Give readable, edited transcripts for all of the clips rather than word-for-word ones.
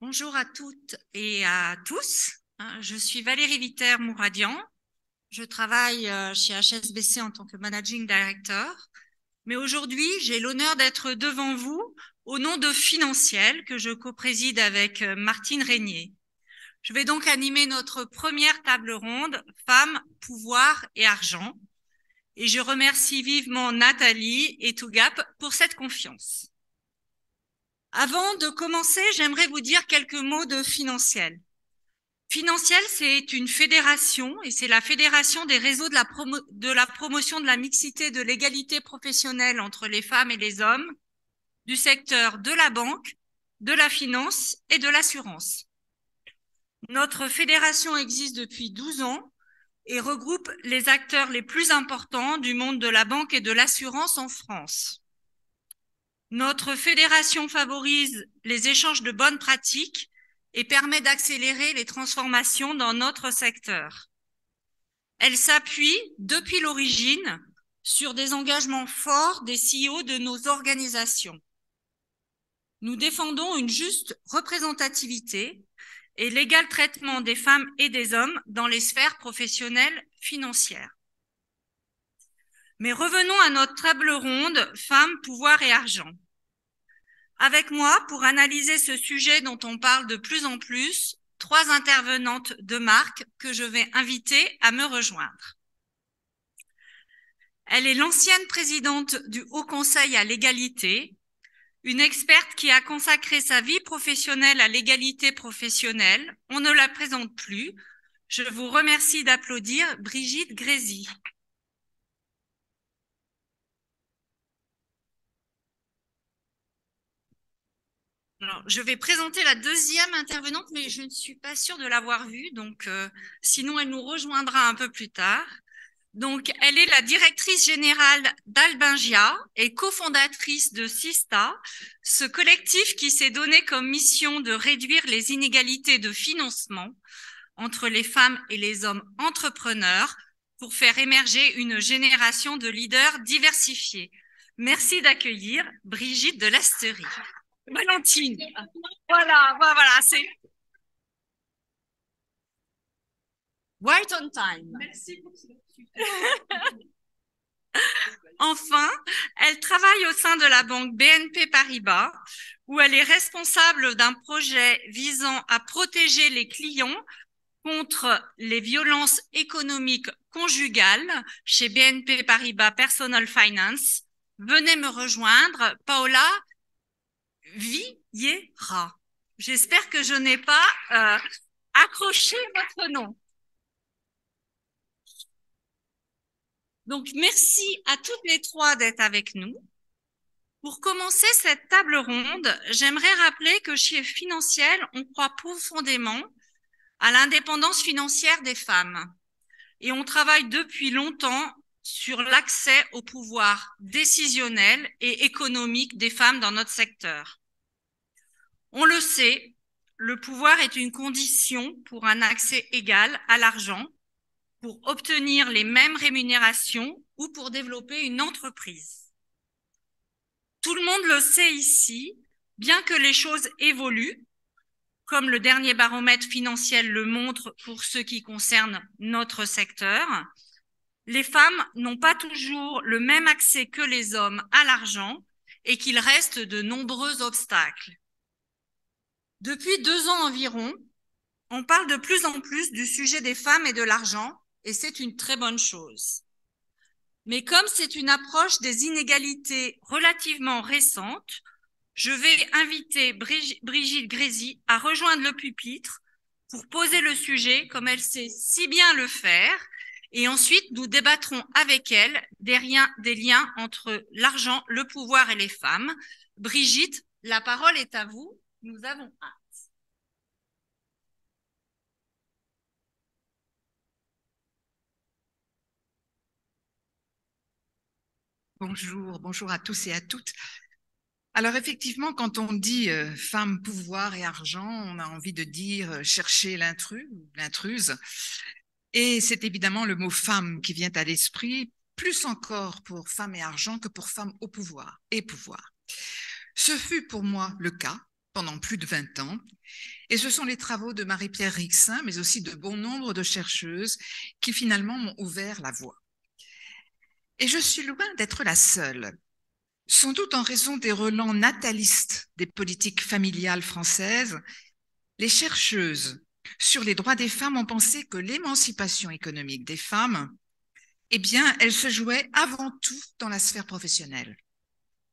Bonjour à toutes et à tous. Je suis Valérie Viter-Mouradian. Je travaille chez HSBC en tant que Managing Director. Mais aujourd'hui, j'ai l'honneur d'être devant vous au nom de Financiel, que je co-préside avec Martine Régnier. Je vais donc animer notre première table ronde Femmes, Pouvoir et Argent. Et je remercie vivement Nathalie et Tougap pour cette confiance. Avant de commencer, j'aimerais vous dire quelques mots de Financiel. Financiel, c'est une fédération et c'est la fédération des réseaux de la promotion de la mixité de l'égalité professionnelle entre les femmes et les hommes du secteur de la banque, de la finance et de l'assurance. Notre fédération existe depuis 12 ans et regroupe les acteurs les plus importants du monde de la banque et de l'assurance en France. Notre fédération favorise les échanges de bonnes pratiques et permet d'accélérer les transformations dans notre secteur. Elle s'appuie, depuis l'origine, sur des engagements forts des CEO de nos organisations. Nous défendons une juste représentativité et l'égal traitement des femmes et des hommes dans les sphères professionnelles financières. Mais revenons à notre table ronde Femmes, Pouvoir et Argent. Avec moi, pour analyser ce sujet dont on parle de plus en plus, 3 intervenantes de marque que je vais inviter à me rejoindre. Elle est l'ancienne présidente du Haut Conseil à l'égalité, une experte qui a consacré sa vie professionnelle à l'égalité professionnelle. On ne la présente plus. Je vous remercie d'applaudir Brigitte Grésy. Alors, je vais présenter la deuxième intervenante, mais je ne suis pas sûre de l'avoir vue, donc sinon elle nous rejoindra un peu plus tard. Donc, elle est la directrice générale d'Albingia et cofondatrice de Sista, ce collectif qui s'est donné comme mission de réduire les inégalités de financement entre les femmes et les hommes entrepreneurs pour faire émerger une génération de leaders diversifiés. Merci d'accueillir Brigitte de Lasterie. Valentine. Voilà, c'est right on time. Merci pour ça. Enfin, elle travaille au sein de la banque BNP Paribas, où elle est responsable d'un projet visant à protéger les clients contre les violences économiques conjugales chez BNP Paribas Personal Finance. Venez me rejoindre, Paola Vieira. J'espère que je n'ai pas accroché votre nom. Donc, merci à toutes les 3 d'être avec nous. Pour commencer cette table ronde, j'aimerais rappeler que chez Financiel, on croit profondément à l'indépendance financière des femmes. Et on travaille depuis longtemps sur l'accès au pouvoir décisionnel et économique des femmes dans notre secteur. On le sait, le pouvoir est une condition pour un accès égal à l'argent, pour obtenir les mêmes rémunérations ou pour développer une entreprise. Tout le monde le sait ici, bien que les choses évoluent, comme le dernier baromètre financier le montre pour ce qui concerne notre secteur, les femmes n'ont pas toujours le même accès que les hommes à l'argent et qu'il reste de nombreux obstacles. Depuis 2 ans environ, on parle de plus en plus du sujet des femmes et de l'argent, et c'est une très bonne chose. Mais comme c'est une approche des inégalités relativement récente, je vais inviter Brigitte Grésy à rejoindre le pupitre pour poser le sujet comme elle sait si bien le faire. Et ensuite, nous débattrons avec elle des liens entre l'argent, le pouvoir et les femmes. Brigitte, la parole est à vous. Nous avons hâte. Bonjour à tous et à toutes. Alors effectivement, quand on dit femme, pouvoir et argent, on a envie de dire chercher l'intrus ou l'intruse. Et c'est évidemment le mot femme qui vient à l'esprit, plus encore pour femme et argent que pour femme au pouvoir et pouvoir. Ce fut pour moi le cas pendant plus de 20 ans. Et ce sont les travaux de Marie-Pierre Rixain, mais aussi de bon nombre de chercheuses qui finalement m'ont ouvert la voie. Et je suis loin d'être la seule. Sans doute en raison des relents natalistes des politiques familiales françaises, les chercheuses sur les droits des femmes ont pensé que l'émancipation économique des femmes, eh bien, elle se jouait avant tout dans la sphère professionnelle,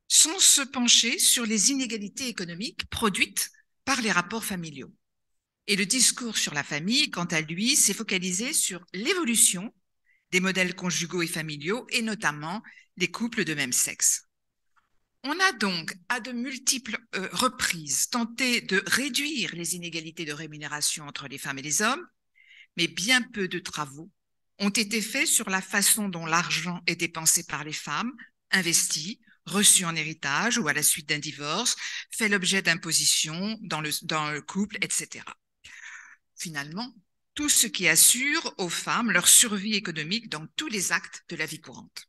sans se pencher sur les inégalités économiques produites par les rapports familiaux. Et le discours sur la famille, quant à lui, s'est focalisé sur l'évolution des modèles conjugaux et familiaux, et notamment des couples de même sexe. On a donc, à de multiples reprises, tenté de réduire les inégalités de rémunération entre les femmes et les hommes, mais bien peu de travaux ont été faits sur la façon dont l'argent est dépensé par les femmes, investi, reçu en héritage ou à la suite d'un divorce, fait l'objet d'impositions dans le couple, etc. Finalement, tout ce qui assure aux femmes leur survie économique dans tous les actes de la vie courante.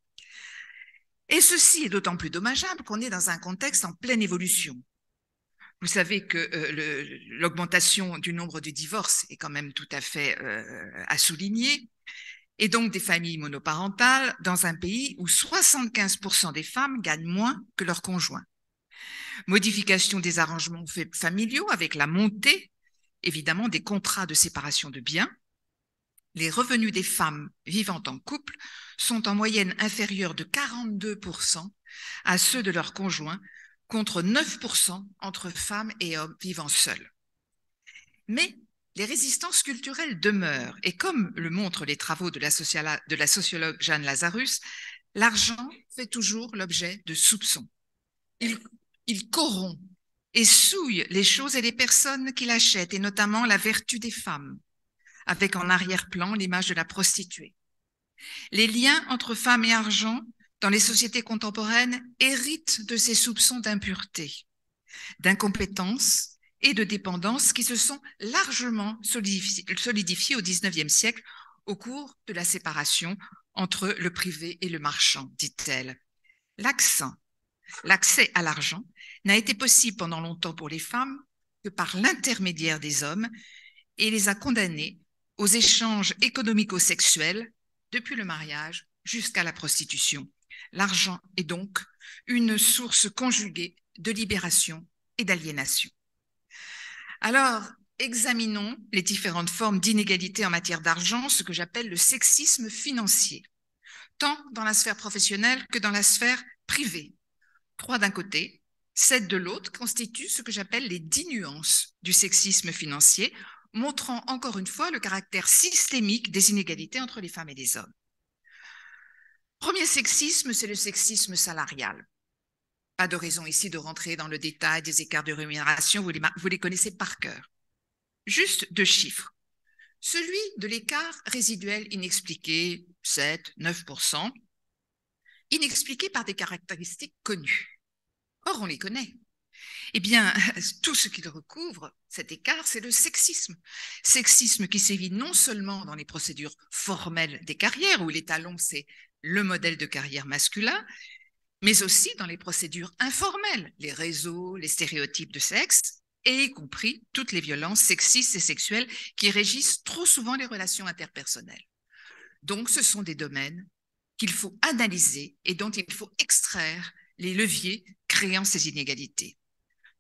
Et ceci est d'autant plus dommageable qu'on est dans un contexte en pleine évolution. Vous savez que l'augmentation du nombre de divorces est quand même tout à fait à souligner, et donc des familles monoparentales dans un pays où 75% des femmes gagnent moins que leurs conjoints. Modification des arrangements familiaux avec la montée, évidemment, des contrats de séparation de biens. Les revenus des femmes vivant en couple sont en moyenne inférieurs de 42% à ceux de leurs conjoints, contre 9% entre femmes et hommes vivant seuls. Mais les résistances culturelles demeurent, et comme le montrent les travaux de la sociologue Jeanne Lazarus, l'argent fait toujours l'objet de soupçons. Il corrompt et souille les choses et les personnes qui l'achètent, et notamment la vertu des femmes, avec en arrière-plan l'image de la prostituée. Les liens entre femmes et argent dans les sociétés contemporaines héritent de ces soupçons d'impureté, d'incompétence et de dépendance qui se sont largement solidifiés au XIXe siècle au cours de la séparation entre le privé et le marchand, dit-elle. L'accès à l'argent n'a été possible pendant longtemps pour les femmes que par l'intermédiaire des hommes et les a condamnées aux échanges économico-sexuels depuis le mariage jusqu'à la prostitution. L'argent est donc une source conjuguée de libération et d'aliénation. Alors, examinons les différentes formes d'inégalité en matière d'argent, ce que j'appelle le sexisme financier, tant dans la sphère professionnelle que dans la sphère privée. 3 d'un côté, 7 de l'autre constituent ce que j'appelle les 10 nuances du sexisme financier, montrant encore une fois le caractère systémique des inégalités entre les femmes et les hommes. Premier sexisme, c'est le sexisme salarial. Pas de raison ici de rentrer dans le détail des écarts de rémunération, vous les connaissez par cœur. Juste 2 chiffres. Celui de l'écart résiduel inexpliqué, 7-9%, inexpliqué par des caractéristiques connues. Or, on les connaît. Eh bien, tout ce qu'il recouvre, cet écart, c'est le sexisme. Sexisme qui sévit non seulement dans les procédures formelles des carrières, où l'étalon, c'est le modèle de carrière masculin, mais aussi dans les procédures informelles, les réseaux, les stéréotypes de sexe, et y compris toutes les violences sexistes et sexuelles qui régissent trop souvent les relations interpersonnelles. Donc, ce sont des domaines qu'il faut analyser et dont il faut extraire les leviers créant ces inégalités.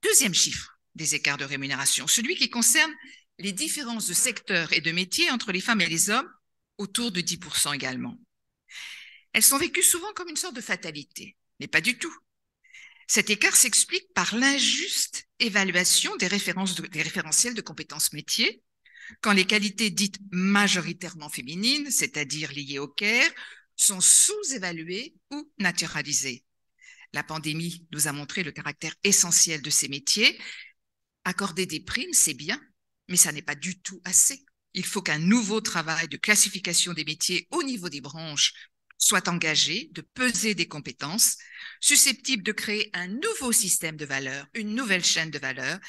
Deuxième chiffre des écarts de rémunération, celui qui concerne les différences de secteurs et de métiers entre les femmes et les hommes, autour de 10% également. Elles sont vécues souvent comme une sorte de fatalité, mais pas du tout. Cet écart s'explique par l'injuste évaluation des référentiels de compétences métiers, quand les qualités dites majoritairement féminines, c'est-à-dire liées au care, sont sous-évaluées ou naturalisées. La pandémie nous a montré le caractère essentiel de ces métiers. Accorder des primes, c'est bien, mais ça n'est pas du tout assez. Il faut qu'un nouveau travail de classification des métiers au niveau des branches soit engagé, de peser des compétences susceptibles de créer un nouveau système de valeurs, une nouvelle chaîne de valeurs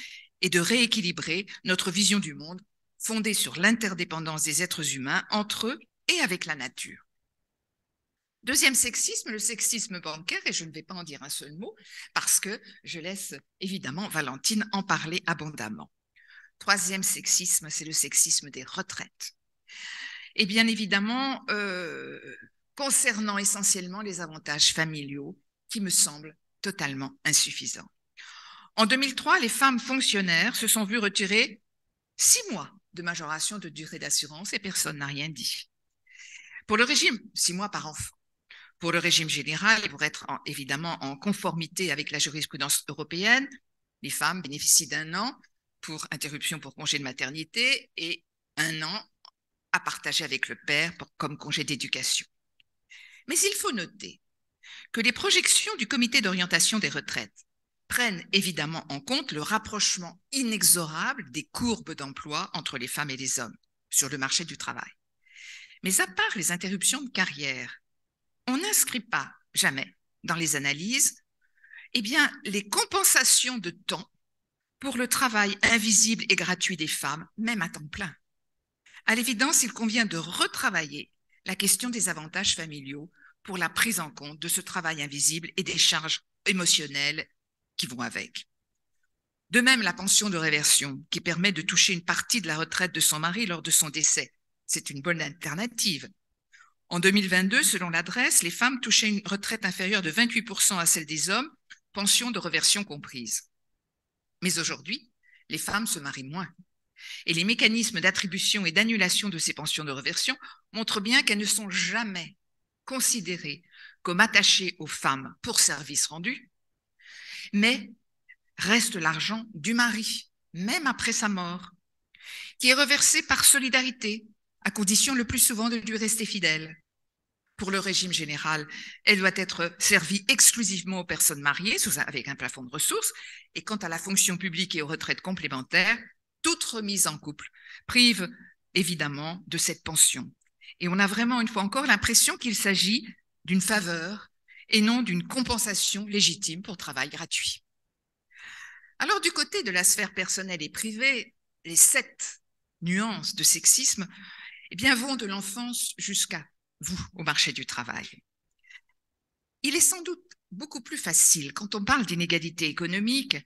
et de rééquilibrer notre vision du monde fondée sur l'interdépendance des êtres humains entre eux et avec la nature. Deuxième sexisme, le sexisme bancaire, et je ne vais pas en dire un seul mot parce que je laisse évidemment Valentine en parler abondamment. Troisième sexisme, c'est le sexisme des retraites. Et bien évidemment, concernant essentiellement les avantages familiaux qui me semblent totalement insuffisants. En 2003, les femmes fonctionnaires se sont vues retirer 6 mois de majoration de durée d'assurance et personne n'a rien dit. Pour le régime, 6 mois par enfant. Pour le régime général, et pour être évidemment en conformité avec la jurisprudence européenne, les femmes bénéficient d'1 an pour interruption pour congé de maternité et 1 an à partager avec le père comme congé d'éducation. Mais il faut noter que les projections du comité d'orientation des retraites prennent évidemment en compte le rapprochement inexorable des courbes d'emploi entre les femmes et les hommes sur le marché du travail. Mais à part les interruptions de carrière, on n'inscrit pas jamais dans les analyses les compensations de temps pour le travail invisible et gratuit des femmes, même à temps plein. À l'évidence, il convient de retravailler la question des avantages familiaux pour la prise en compte de ce travail invisible et des charges émotionnelles qui vont avec. De même, la pension de réversion, qui permet de toucher une partie de la retraite de son mari lors de son décès, c'est une bonne alternative. En 2022, selon l'adresse, les femmes touchaient une retraite inférieure de 28% à celle des hommes, pension de réversion comprise. Mais aujourd'hui, les femmes se marient moins. Et les mécanismes d'attribution et d'annulation de ces pensions de réversion montrent bien qu'elles ne sont jamais considérées comme attachées aux femmes pour service rendu, mais reste l'argent du mari, même après sa mort, qui est reversé par solidarité, à condition le plus souvent de lui rester fidèle. Pour le régime général, elle doit être servie exclusivement aux personnes mariées avec un plafond de ressources. Et quant à la fonction publique et aux retraites complémentaires, toute remise en couple prive évidemment de cette pension. Et on a vraiment, une fois encore, l'impression qu'il s'agit d'une faveur et non d'une compensation légitime pour travail gratuit. Alors, du côté de la sphère personnelle et privée, les 7 nuances de sexisme vont de l'enfance jusqu'à vous au marché du travail. Il est sans doute beaucoup plus facile, quand on parle d'inégalité économique,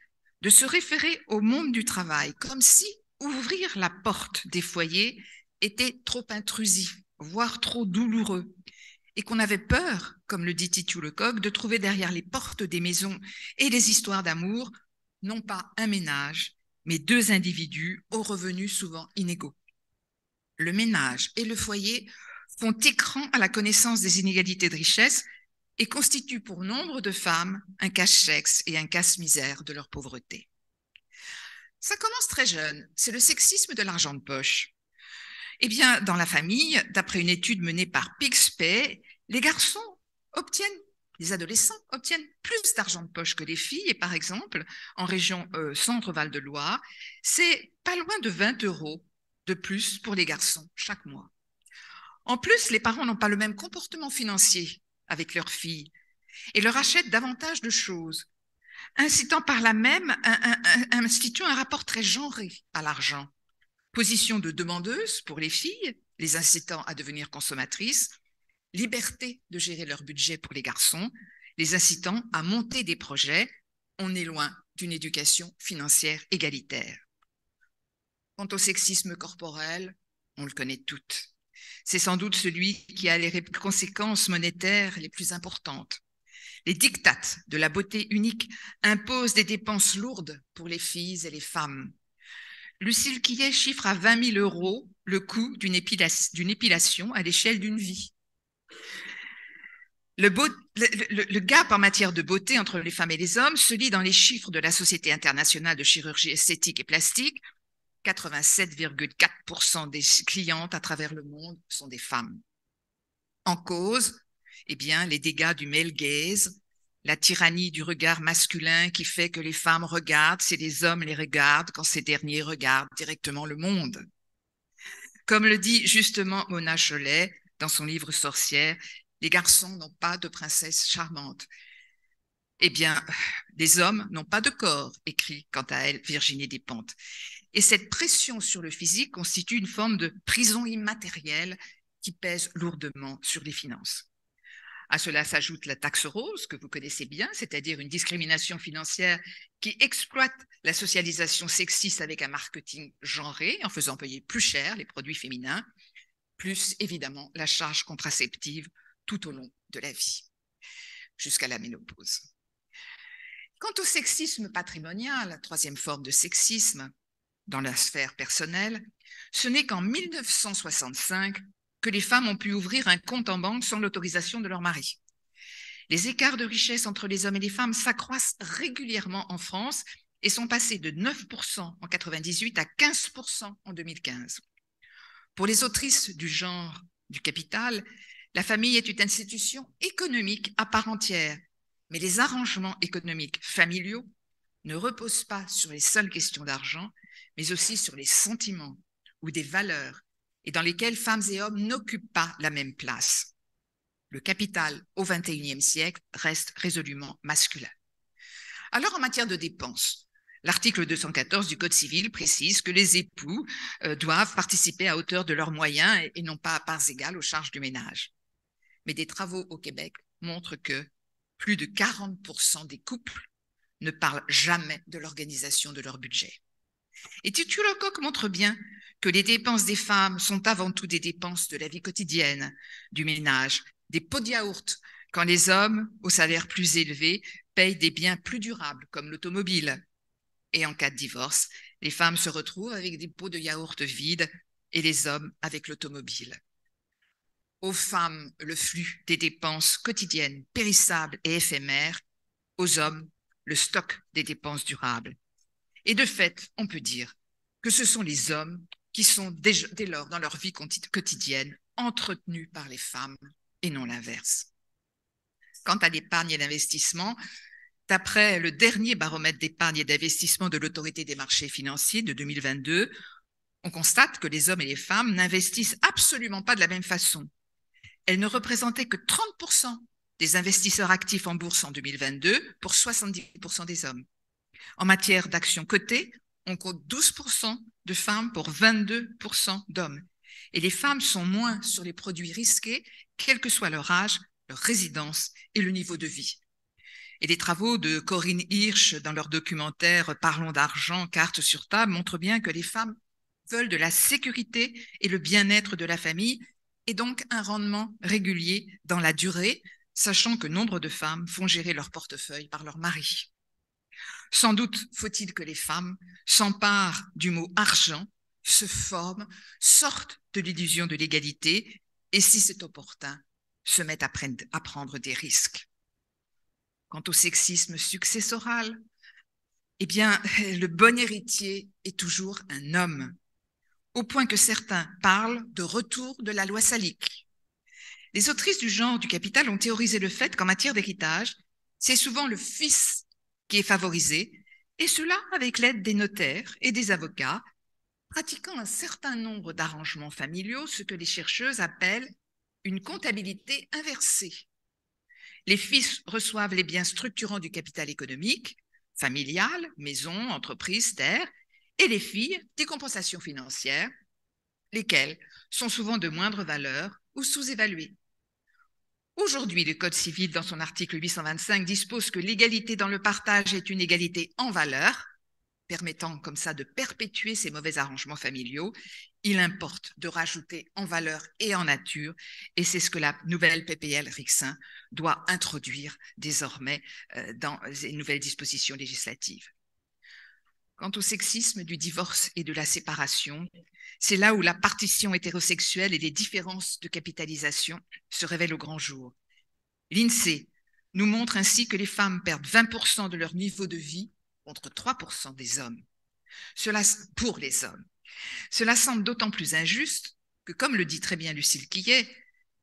de se référer au monde du travail, comme si ouvrir la porte des foyers était trop intrusif, voire trop douloureux, et qu'on avait peur, comme le dit Titu Lecoq, de trouver derrière les portes des maisons et des histoires d'amour, non pas un ménage, mais 2 individus aux revenus souvent inégaux. Le ménage et le foyer font écran à la connaissance des inégalités de richesse et constituent pour nombre de femmes un cache-sexe et un casse-misère de leur pauvreté. Ça commence très jeune, c'est le sexisme de l'argent de poche. Dans la famille, d'après une étude menée par Pixpay, les adolescents obtiennent plus d'argent de poche que les filles. Et par exemple, en région Centre-Val de Loire, c'est pas loin de 20 € de plus pour les garçons chaque mois. En plus, les parents n'ont pas le même comportement financier avec leurs filles et leur achètent davantage de choses, incitant par là même, instituant un rapport très genré à l'argent. Position de demandeuse pour les filles, les incitant à devenir consommatrices, liberté de gérer leur budget pour les garçons, les incitant à monter des projets. On est loin d'une éducation financière égalitaire. Quant au sexisme corporel, on le connaît toutes. C'est sans doute celui qui a les conséquences monétaires les plus importantes. Les diktats de la beauté unique imposent des dépenses lourdes pour les filles et les femmes. Lucille Quillet chiffre à 20 000 € le coût d'une épilation à l'échelle d'une vie. Le gap en matière de beauté entre les femmes et les hommes se lit dans les chiffres de la Société internationale de chirurgie esthétique et plastique. 87,4% des clientes à travers le monde sont des femmes. En cause, les dégâts du male gaze, la tyrannie du regard masculin qui fait que les femmes regardent si les hommes les regardent quand ces derniers regardent directement le monde. Comme le dit justement Mona Chollet dans son livre Sorcière, les garçons n'ont pas de princesse charmante. Les hommes n'ont pas de corps, écrit quant à elle Virginie Despentes. Et cette pression sur le physique constitue une forme de prison immatérielle qui pèse lourdement sur les finances. À cela s'ajoute la taxe rose, que vous connaissez bien, c'est-à-dire une discrimination financière qui exploite la socialisation sexiste avec un marketing genré en faisant payer plus cher les produits féminins, plus évidemment la charge contraceptive tout au long de la vie, jusqu'à la ménopause. Quant au sexisme patrimonial, la troisième forme de sexisme dans la sphère personnelle, ce n'est qu'en 1965 que les femmes ont pu ouvrir un compte en banque sans l'autorisation de leur mari. Les écarts de richesse entre les hommes et les femmes s'accroissent régulièrement en France et sont passés de 9% en 1998 à 15% en 2015. Pour les autrices du genre du Capital, la famille est une institution économique à part entière, mais les arrangements économiques familiaux ne reposent pas sur les seules questions d'argent, mais aussi sur les sentiments ou des valeurs, et dans lesquels femmes et hommes n'occupent pas la même place. Le capital au XXIe siècle reste résolument masculin. Alors, en matière de dépenses, l'article 214 du Code civil précise que les époux doivent participer à hauteur de leurs moyens et non pas à parts égales aux charges du ménage. Mais des travaux au Québec montrent que plus de 40% des couples ne parlent jamais de l'organisation de leur budget. Et Titu Lecoq montre bien que les dépenses des femmes sont avant tout des dépenses de la vie quotidienne, du ménage, des pots de yaourt, quand les hommes, au salaire plus élevé, payent des biens plus durables, comme l'automobile. Et en cas de divorce, les femmes se retrouvent avec des pots de yaourt vides et les hommes avec l'automobile. Aux femmes, le flux des dépenses quotidiennes, périssables et éphémères. Aux hommes, le stock des dépenses durables. Et de fait, on peut dire que ce sont les hommes qui sont dès lors dans leur vie quotidienne entretenus par les femmes et non l'inverse. Quant à l'épargne et l'investissement, d'après le dernier baromètre d'épargne et d'investissement de l'Autorité des marchés financiers de 2022, on constate que les hommes et les femmes n'investissent absolument pas de la même façon. Elles ne représentaient que 30% des investisseurs actifs en bourse en 2022 pour 70% des hommes. En matière d'actions cotées, on compte 12% de femmes pour 22% d'hommes. Et les femmes sont moins sur les produits risqués, quel que soit leur âge, leur résidence et le niveau de vie. Et les travaux de Corinne Hirsch dans leur documentaire Parlons d'argent, cartes sur table montrent bien que les femmes veulent de la sécurité et le bien-être de la famille et donc un rendement régulier dans la durée, sachant que nombre de femmes font gérer leur portefeuille par leur mari. Sans doute faut-il que les femmes s'emparent du mot argent, se forment, sortent de l'illusion de l'égalité et, si c'est opportun, se mettent à prendre des risques. Quant au sexisme successoral, eh bien, le bon héritier est toujours un homme, au point que certains parlent de retour de la loi salique. Les autrices du genre du Capital ont théorisé le fait qu'en matière d'héritage, c'est souvent le fils qui est favorisé, et cela avec l'aide des notaires et des avocats, pratiquant un certain nombre d'arrangements familiaux, ce que les chercheuses appellent une comptabilité inversée. Les fils reçoivent les biens structurants du capital économique, familial, maison, entreprise, terre, et les filles des compensations financières, lesquelles sont souvent de moindre valeur ou sous-évaluées. Aujourd'hui, le Code civil, dans son article 825, dispose que l'égalité dans le partage est une égalité en valeur, permettant comme ça de perpétuer ces mauvais arrangements familiaux. Il importe de rajouter en valeur et en nature, et c'est ce que la nouvelle PPL Rixain doit introduire désormais dans les nouvelles dispositions législatives. Quant au sexisme du divorce et de la séparation, c'est là où la partition hétérosexuelle et les différences de capitalisation se révèlent au grand jour. L'INSEE nous montre ainsi que les femmes perdent 20% de leur niveau de vie contre 3% des hommes. Cela pour les hommes. Cela semble d'autant plus injuste que, comme le dit très bien Lucille Quillet,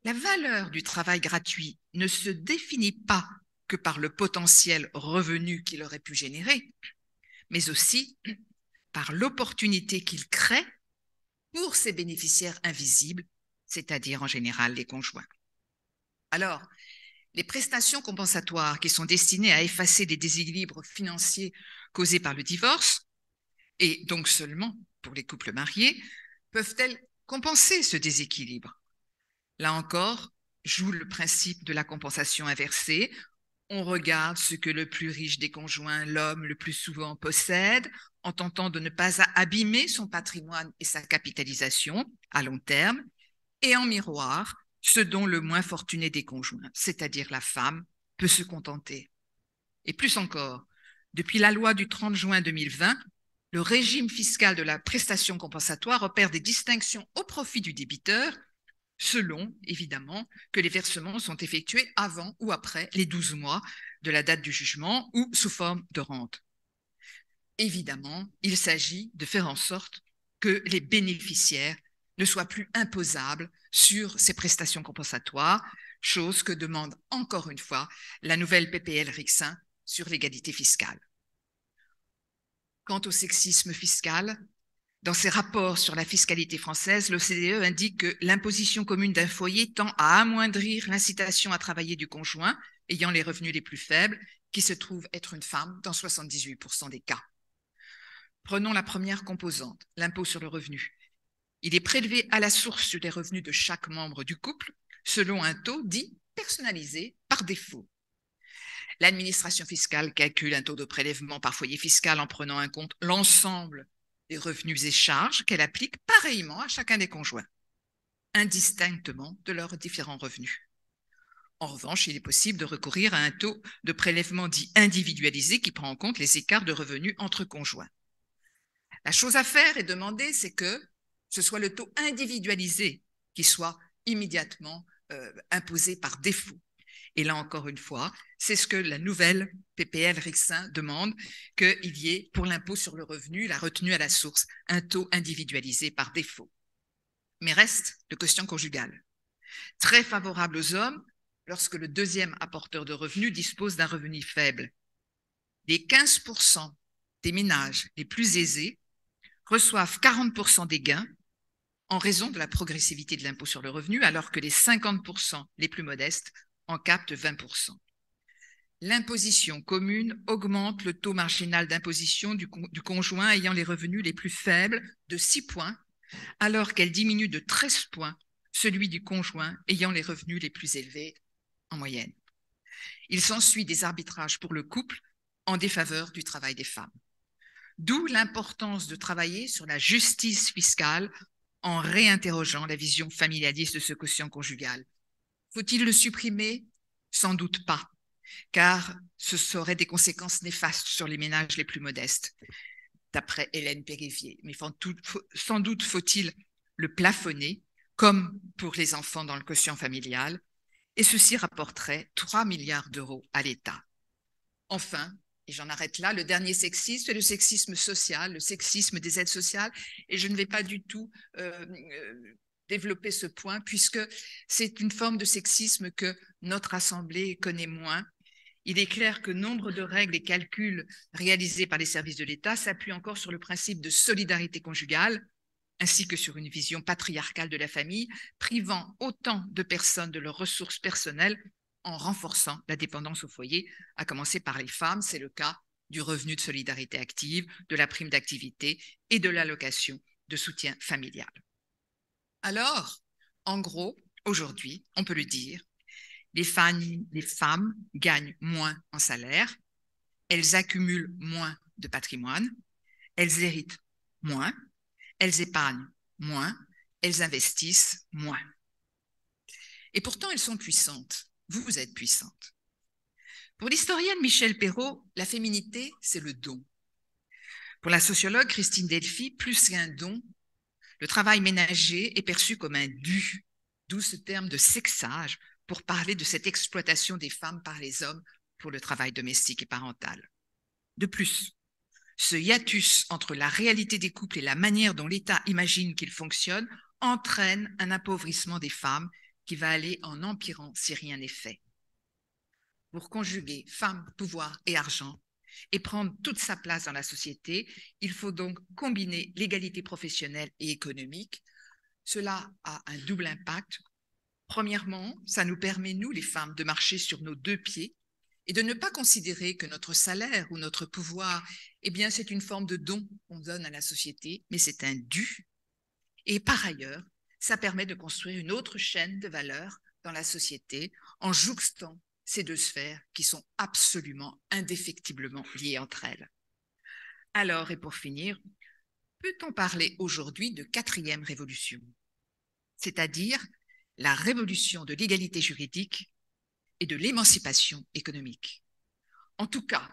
la valeur du travail gratuit ne se définit pas que par le potentiel revenu qu'il aurait pu générer, mais aussi par l'opportunité qu'il crée pour ses bénéficiaires invisibles, c'est-à-dire en général les conjoints. Alors, les prestations compensatoires qui sont destinées à effacer des déséquilibres financiers causés par le divorce, et donc seulement pour les couples mariés, peuvent-elles compenser ce déséquilibre? Là encore, joue le principe de la compensation inversée. On regarde ce que le plus riche des conjoints, l'homme, le plus souvent possède, en tentant de ne pas abîmer son patrimoine et sa capitalisation à long terme, et en miroir, ce dont le moins fortuné des conjoints, c'est-à-dire la femme, peut se contenter. Et plus encore, depuis la loi du 30 juin 2020, le régime fiscal de la prestation compensatoire opère des distinctions au profit du débiteur, selon, évidemment, que les versements sont effectués avant ou après les 12 mois de la date du jugement ou sous forme de rente. Évidemment, il s'agit de faire en sorte que les bénéficiaires ne soient plus imposables sur ces prestations compensatoires, chose que demande encore une fois la nouvelle PPL Rixain sur l'égalité fiscale. Quant au sexisme fiscal, dans ses rapports sur la fiscalité française, l'OCDE indique que l'imposition commune d'un foyer tend à amoindrir l'incitation à travailler du conjoint ayant les revenus les plus faibles, qui se trouve être une femme dans 78% des cas. Prenons la première composante, l'impôt sur le revenu. Il est prélevé à la source sur les revenus de chaque membre du couple, selon un taux dit personnalisé par défaut. L'administration fiscale calcule un taux de prélèvement par foyer fiscal en prenant en compte l'ensemble des revenus et charges qu'elle applique pareillement à chacun des conjoints, indistinctement de leurs différents revenus. En revanche, il est possible de recourir à un taux de prélèvement dit individualisé qui prend en compte les écarts de revenus entre conjoints. La chose à faire et demander, c'est que ce soit le taux individualisé qui soit immédiatement imposé par défaut. Et là, encore une fois, c'est ce que la nouvelle PPL Rixain demande, qu'il y ait pour l'impôt sur le revenu, la retenue à la source, un taux individualisé par défaut. Mais reste le quotient conjugal. Très favorable aux hommes lorsque le deuxième apporteur de revenus dispose d'un revenu faible. Les 15% des ménages les plus aisés reçoivent 40% des gains en raison de la progressivité de l'impôt sur le revenu, alors que les 50% les plus modestes en captent 20%. L'imposition commune augmente le taux marginal d'imposition du conjoint ayant les revenus les plus faibles de 6 points, alors qu'elle diminue de 13 points celui du conjoint ayant les revenus les plus élevés en moyenne. Il s'ensuit des arbitrages pour le couple en défaveur du travail des femmes. D'où l'importance de travailler sur la justice fiscale en réinterrogeant la vision familialiste de ce quotient conjugal. Faut-il le supprimer? Sans doute pas, car ce serait des conséquences néfastes sur les ménages les plus modestes, d'après Hélène Périvier. Mais sans doute faut-il le plafonner, comme pour les enfants dans le quotient familial, et ceci rapporterait 3 milliards d'euros à l'État. Enfin, et j'en arrête là, le dernier sexisme, c'est le sexisme social, le sexisme des aides sociales, et je ne vais pas du tout développer ce point, puisque c'est une forme de sexisme que notre Assemblée connaît moins. Il est clair que nombre de règles et calculs réalisés par les services de l'État s'appuient encore sur le principe de solidarité conjugale, ainsi que sur une vision patriarcale de la famille, privant autant de personnes de leurs ressources personnelles en renforçant la dépendance au foyer, à commencer par les femmes. C'est le cas du revenu de solidarité active, de la prime d'activité et de l'allocation de soutien familial. Alors, en gros, aujourd'hui, on peut le dire, les femmes gagnent moins en salaire, elles accumulent moins de patrimoine, elles héritent moins, elles épargnent moins, elles investissent moins. Et pourtant, elles sont puissantes. Vous êtes puissante. Pour l'historienne Michèle Perrault, la féminité, c'est le don. Pour la sociologue Christine Delphi, plus qu'un don, le travail ménager est perçu comme un dû, d'où ce terme de sexage pour parler de cette exploitation des femmes par les hommes pour le travail domestique et parental. De plus, ce hiatus entre la réalité des couples et la manière dont l'État imagine qu'ils fonctionnent entraîne un appauvrissement des femmes qui va aller en empirant si rien n'est fait. Pour conjuguer femmes, pouvoir et argent et prendre toute sa place dans la société, il faut donc combiner l'égalité professionnelle et économique. Cela a un double impact. Premièrement, ça nous permet, nous, les femmes, de marcher sur nos deux pieds et de ne pas considérer que notre salaire ou notre pouvoir, eh bien, c'est une forme de don qu'on donne à la société, mais c'est un dû. Et par ailleurs, ça permet de construire une autre chaîne de valeurs dans la société en jouxtant ces deux sphères qui sont absolument indéfectiblement liées entre elles. Alors, et pour finir, peut-on parler aujourd'hui de quatrième révolution, c'est-à-dire la révolution de l'égalité juridique et de l'émancipation économique? En tout cas,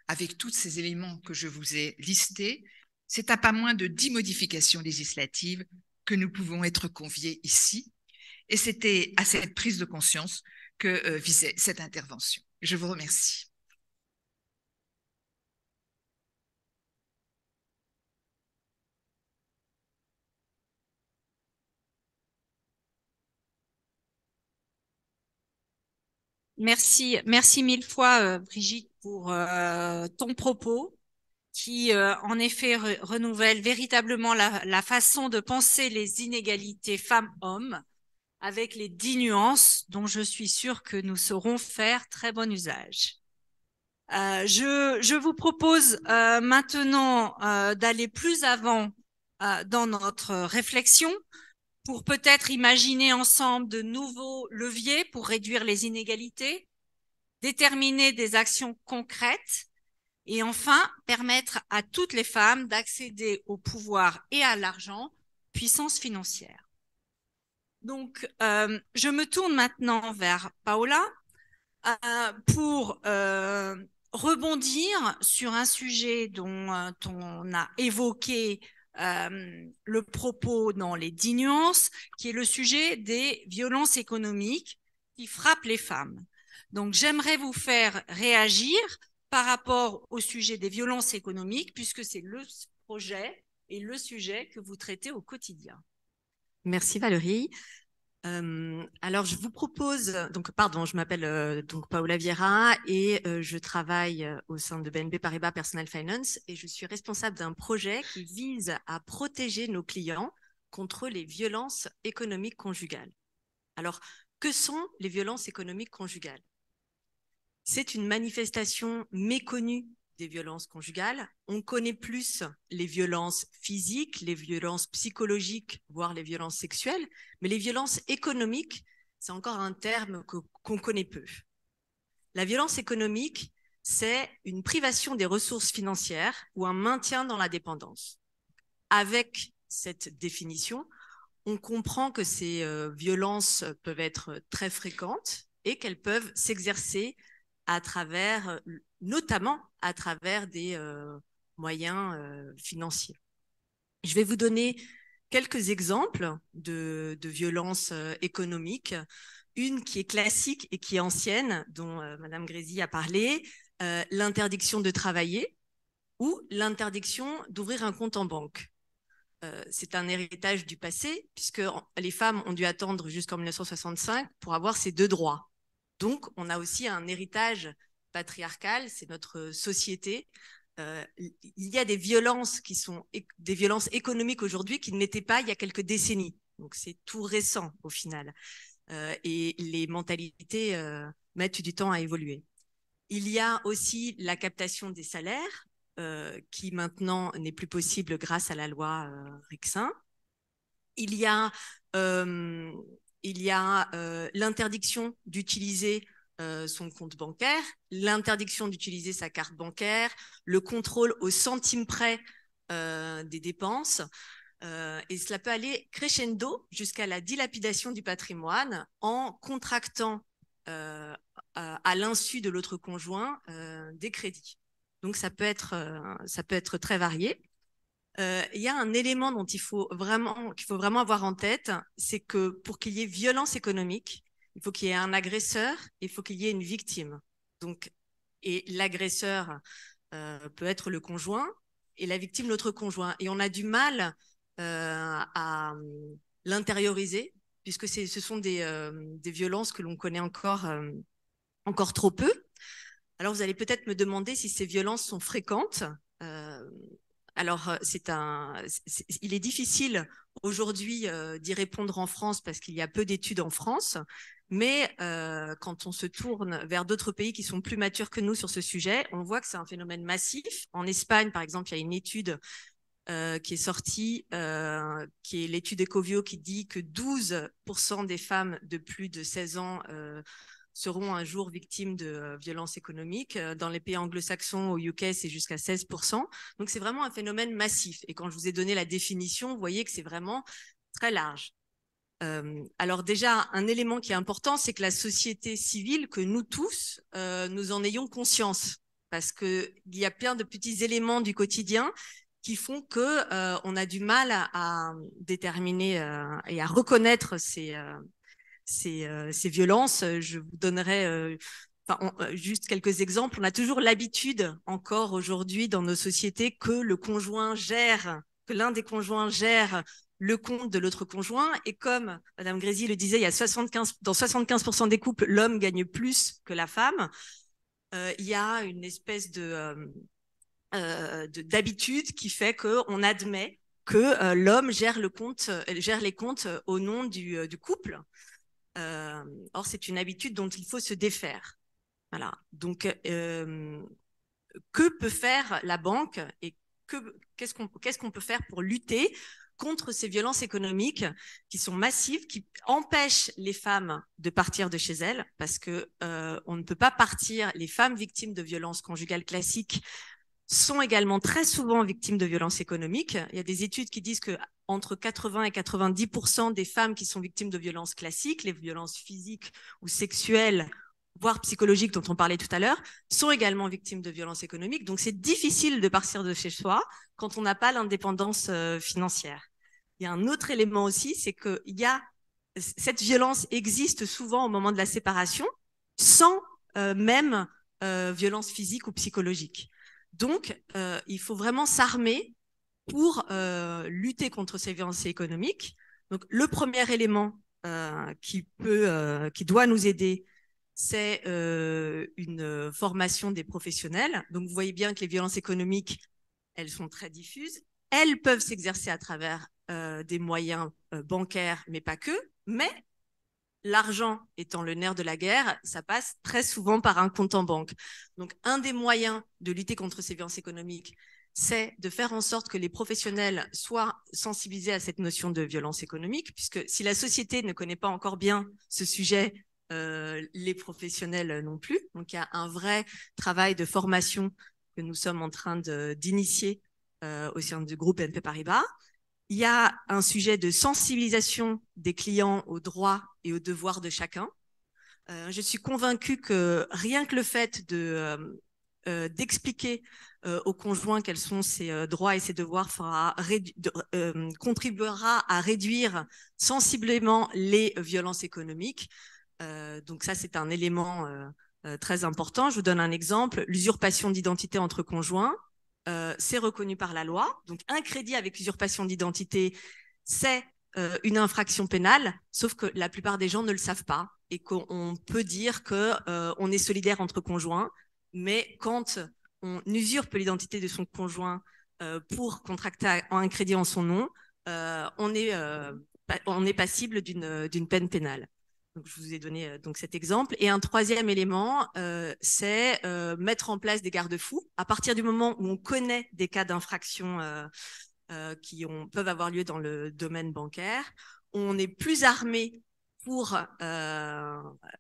avec tous ces éléments que je vous ai listés, c'est à pas moins de 10 modifications législatives que nous pouvons être conviés ici. Et c'était à cette prise de conscience que visait cette intervention. Je vous remercie. Merci mille fois, Brigitte, pour ton propos qui, en effet, renouvelle véritablement la façon de penser les inégalités femmes-hommes avec les 10 nuances dont je suis sûre que nous saurons faire très bon usage. Je vous propose maintenant d'aller plus avant dans notre réflexion pour peut-être imaginer ensemble de nouveaux leviers pour réduire les inégalités, déterminer des actions concrètes et enfin permettre à toutes les femmes d'accéder au pouvoir et à l'argent, puissance financière. Donc, je me tourne maintenant vers Paola pour rebondir sur un sujet dont on a évoqué le propos dans les 10 nuances, qui est le sujet des violences économiques qui frappent les femmes. Donc, j'aimerais vous faire réagir par rapport au sujet des violences économiques, puisque c'est le projet et le sujet que vous traitez au quotidien. Merci Valérie. Alors, je vous propose, donc, pardon, je m'appelle donc Paola Vieira et je travaille au sein de BNP Paribas Personal Finance et je suis responsable d'un projet qui vise à protéger nos clients contre les violences économiques conjugales. Alors, que sont les violences économiques conjugales? C'est une manifestation méconnue des violences conjugales. On connaît plus les violences physiques, les violences psychologiques, voire les violences sexuelles, mais les violences économiques, c'est encore un terme qu'on connaît peu. La violence économique, c'est une privation des ressources financières ou un maintien dans la dépendance. Avec cette définition, on comprend que ces violences peuvent être très fréquentes et qu'elles peuvent s'exercer à travers, notamment à travers des moyens financiers. Je vais vous donner quelques exemples de violences économiques. Une qui est classique et qui est ancienne, dont Madame Grésy a parlé, l'interdiction de travailler ou l'interdiction d'ouvrir un compte en banque. C'est un héritage du passé, puisque les femmes ont dû attendre jusqu'en 1965 pour avoir ces deux droits. Donc, on a aussi un héritage patriarcal, c'est notre société. Il y a des violences qui sont des violences économiques aujourd'hui qui ne l'étaient pas il y a quelques décennies. Donc, c'est tout récent au final. Et les mentalités mettent du temps à évoluer. Il y a aussi la captation des salaires qui maintenant n'est plus possible grâce à la loi Rixain. Il y a l'interdiction d'utiliser son compte bancaire, l'interdiction d'utiliser sa carte bancaire, le contrôle au centime près des dépenses. Et cela peut aller crescendo jusqu'à la dilapidation du patrimoine en contractant à l'insu de l'autre conjoint des crédits. Donc, ça peut être très varié. Il y a un élément dont qu'il faut vraiment avoir en tête, c'est que pour qu'il y ait violence économique, il faut qu'il y ait un agresseur, il faut qu'il y ait une victime. Donc, et l'agresseur peut être le conjoint et la victime l'autre conjoint. Et on a du mal à l'intérioriser puisque ce sont des violences que l'on connaît encore trop peu. Alors, vous allez peut-être me demander si ces violences sont fréquentes. Alors, il est difficile aujourd'hui d'y répondre en France parce qu'il y a peu d'études en France, mais quand on se tourne vers d'autres pays qui sont plus matures que nous sur ce sujet, on voit que c'est un phénomène massif. En Espagne, par exemple, il y a une étude qui est sortie, qui est l'étude Ecovio qui dit que 12% des femmes de plus de 16 ans seront un jour victimes de violences économiques. Dans les pays anglo-saxons, au UK, c'est jusqu'à 16%. Donc, c'est vraiment un phénomène massif. Et quand je vous ai donné la définition, vous voyez que c'est vraiment très large. Alors déjà, un élément qui est important, c'est que la société civile, que nous tous, nous en ayons conscience. Parce qu'il y a plein de petits éléments du quotidien qui font qu'on a du mal à déterminer et à reconnaître ces violences. Je vous donnerai juste quelques exemples. On a toujours l'habitude, encore aujourd'hui dans nos sociétés, que l'un des conjoints gère le compte de l'autre conjoint. Et comme Madame Grésy le disait, dans 75% des couples, l'homme gagne plus que la femme. Il y a une espèce d'habitude qui fait qu'on admet que l'homme gère les comptes au nom du couple. Or, c'est une habitude dont il faut se défaire. Voilà. Donc, que peut faire la banque et qu'est-ce qu'on peut faire pour lutter contre ces violences économiques qui sont massives, qui empêchent les femmes de partir de chez elles, parce que on ne peut pas partir. Les femmes victimes de violences conjugales classiques sont également très souvent victimes de violences économiques. Il y a des études qui disent que entre 80 et 90% des femmes qui sont victimes de violences classiques, les violences physiques ou sexuelles, voire psychologiques dont on parlait tout à l'heure, sont également victimes de violences économiques. Donc, c'est difficile de partir de chez soi quand on n'a pas l'indépendance financière. Il y a un autre élément aussi, c'est que cette violence existe souvent au moment de la séparation, sans même violence physique ou psychologique. Donc, il faut vraiment s'armer pour lutter contre ces violences économiques. Donc, le premier élément qui doit nous aider, c'est une formation des professionnels. Donc, vous voyez bien que les violences économiques, elles sont très diffuses. Elles peuvent s'exercer à travers des moyens bancaires, mais pas que. Mais l'argent étant le nerf de la guerre, ça passe très souvent par un compte en banque. Donc, un des moyens de lutter contre ces violences économiques, c'est de faire en sorte que les professionnels soient sensibilisés à cette notion de violence économique, puisque si la société ne connaît pas encore bien ce sujet, les professionnels non plus. Donc, il y a un vrai travail de formation que nous sommes en train d'initier au sein du groupe BNP Paribas. Il y a un sujet de sensibilisation des clients aux droits et aux devoirs de chacun. Je suis convaincue que rien que le fait d'expliquer aux conjoints quels sont ses droits et ses devoirs contribuera à réduire sensiblement les violences économiques. Donc ça, c'est un élément très important. Je vous donne un exemple. L'usurpation d'identité entre conjoints. C'est reconnu par la loi. Donc, un crédit avec usurpation d'identité, c'est une infraction pénale, sauf que la plupart des gens ne le savent pas et qu'on peut dire qu'on est solidaire entre conjoints, mais quand on usurpe l'identité de son conjoint pour contracter un crédit en son nom, on est passible d'une peine pénale. Donc, je vous ai donné cet exemple. Et un troisième élément, c'est mettre en place des garde-fous. À partir du moment où on connaît des cas d'infraction qui peuvent avoir lieu dans le domaine bancaire, on est plus armé pour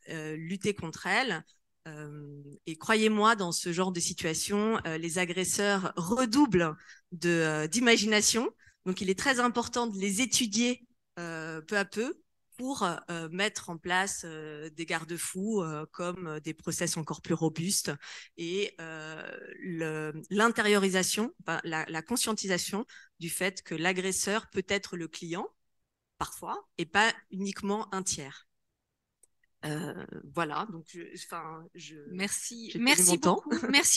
lutter contre elles. Et croyez-moi, dans ce genre de situation, les agresseurs redoublent d'imagination. Donc, il est très important de les étudier peu à peu pour mettre en place des garde-fous comme des process encore plus robustes et l'intériorisation, la conscientisation du fait que l'agresseur peut être le client, parfois, et pas uniquement un tiers. Voilà, donc merci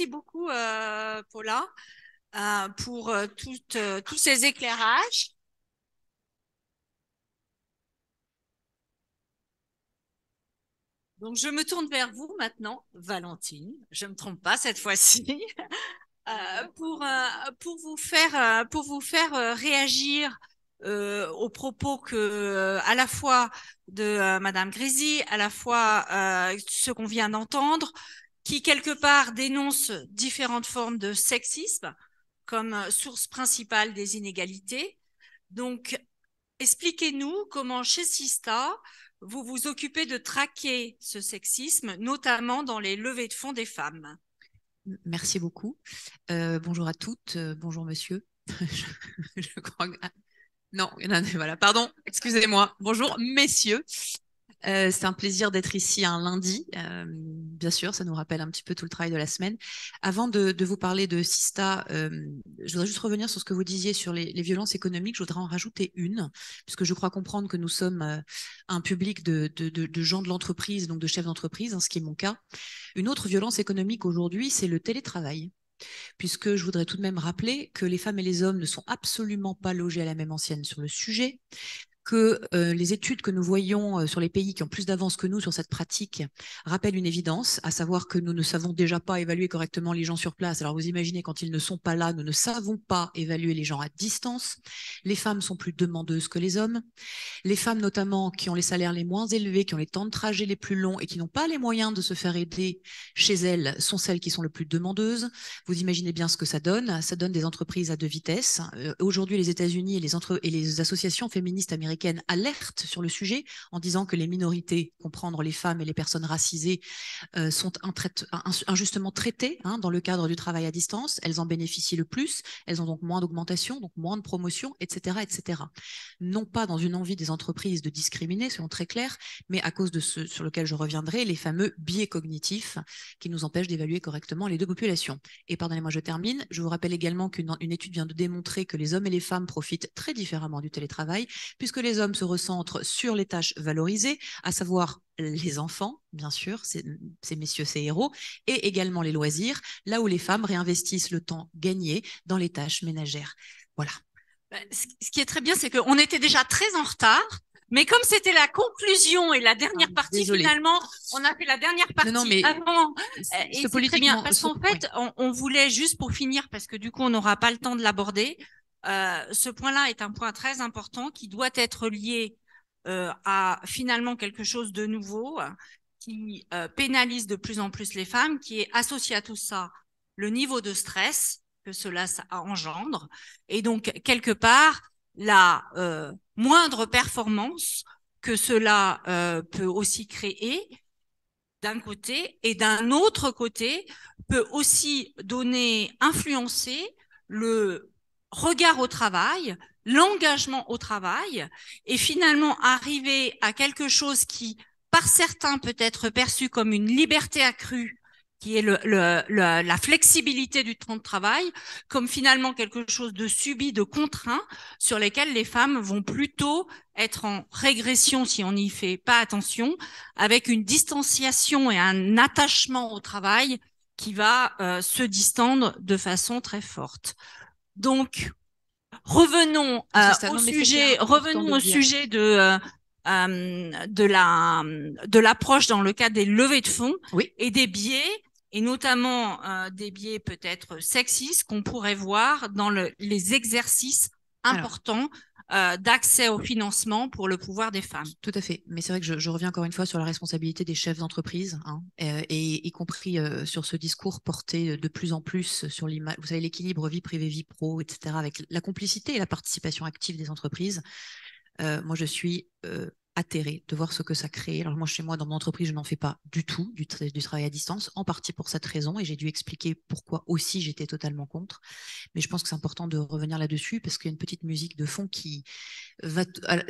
beaucoup Paula pour tous ces éclairages. Donc, je me tourne vers vous maintenant, Valentine, je ne me trompe pas cette fois-ci, pour vous faire réagir aux propos à la fois de Madame Grésy, à la fois ce qu'on vient d'entendre, qui quelque part dénonce différentes formes de sexisme, comme source principale des inégalités. Donc, expliquez-nous comment chez Sista, vous vous occupez de traquer ce sexisme, notamment dans les levées de fonds des femmes. Merci beaucoup. Bonjour à toutes, bonjour monsieur. Je crois que... Non, voilà, pardon, excusez-moi. Bonjour messieurs. C'est un plaisir d'être ici un lundi. Bien sûr, ça nous rappelle un petit peu tout le travail de la semaine. Avant de vous parler de Sista, je voudrais juste revenir sur ce que vous disiez sur les violences économiques. Je voudrais en rajouter une, puisque je crois comprendre que nous sommes un public de gens de l'entreprise, donc de chefs d'entreprise, hein, ce qui est mon cas. Une autre violence économique aujourd'hui, c'est le télétravail. Puisque je voudrais tout de même rappeler que les femmes et les hommes ne sont absolument pas logés à la même enseigne sur le sujet, que les études que nous voyons sur les pays qui ont plus d'avance que nous sur cette pratique rappellent une évidence, à savoir que nous ne savons déjà pas évaluer correctement les gens sur place. Alors vous imaginez, quand ils ne sont pas là, nous ne savons pas évaluer les gens à distance. Les femmes sont plus demandeuses que les hommes. Les femmes notamment qui ont les salaires les moins élevés, qui ont les temps de trajet les plus longs et qui n'ont pas les moyens de se faire aider chez elles sont celles qui sont le plus demandeuses. Vous imaginez bien ce que ça donne. Ça donne des entreprises à deux vitesses. Aujourd'hui, les États-Unis et les associations féministes américaines alertent sur le sujet en disant que les minorités, comprendre les femmes et les personnes racisées, sont injustement traitées dans le cadre du travail à distance. Elles en bénéficient le plus. Elles ont donc moins d'augmentation, donc moins de promotion, etc., etc. Non pas dans une envie des entreprises de discriminer, soyons très clairs, mais à cause de ce sur lequel je reviendrai, les fameux biais cognitifs qui nous empêchent d'évaluer correctement les deux populations. Et pardonnez-moi, je termine. Je vous rappelle également qu'une étude vient de démontrer que les hommes et les femmes profitent très différemment du télétravail, puisque les hommes se recentrent sur les tâches valorisées, à savoir les enfants, bien sûr, ces messieurs, ces héros, et également les loisirs, là où les femmes réinvestissent le temps gagné dans les tâches ménagères. Voilà. Ce qui est très bien, c'est qu'on était déjà très en retard. Mais comme c'était la conclusion et la dernière partie, désolée. Finalement, on a fait la dernière partie non, mais avant. Et c'est très bien, parce qu'en fait, oui. on voulait, juste pour finir, parce que du coup, on n'aura pas le temps de l'aborder, ce point-là est un point très important qui doit être lié à finalement quelque chose de nouveau qui pénalise de plus en plus les femmes, qui est associé à tout ça le niveau de stress que cela engendre. Et donc, quelque part, la moindre performance que cela peut aussi créer d'un côté, et d'un autre côté, peut aussi influencer le regard au travail, l'engagement au travail, et finalement arriver à quelque chose qui, par certains, peut être perçu comme une liberté accrue, qui est la flexibilité du temps de travail, comme finalement quelque chose de subi, de contraint, sur lesquels les femmes vont plutôt être en régression si on n'y fait pas attention, avec une distanciation et un attachement au travail qui va se distendre de façon très forte. Donc, revenons au sujet de l'approche dans le cadre des levées de fonds, oui, et des biais, et notamment des biais peut-être sexistes qu'on pourrait voir dans les exercices importants d'accès au financement pour le pouvoir des femmes. Tout à fait. Mais c'est vrai que je reviens encore une fois sur la responsabilité des chefs d'entreprise, et y compris sur ce discours porté de plus en plus sur l'image, vous savez, l'équilibre vie privée, vie pro, etc., avec la complicité et la participation active des entreprises. Moi, je suis atterrée de voir ce que ça crée. Alors moi, chez moi, dans mon entreprise, je n'en fais pas du tout du travail à distance, en partie pour cette raison, et j'ai dû expliquer pourquoi aussi j'étais totalement contre. Mais je pense que c'est important de revenir là-dessus, parce qu'il y a une petite musique de fond qui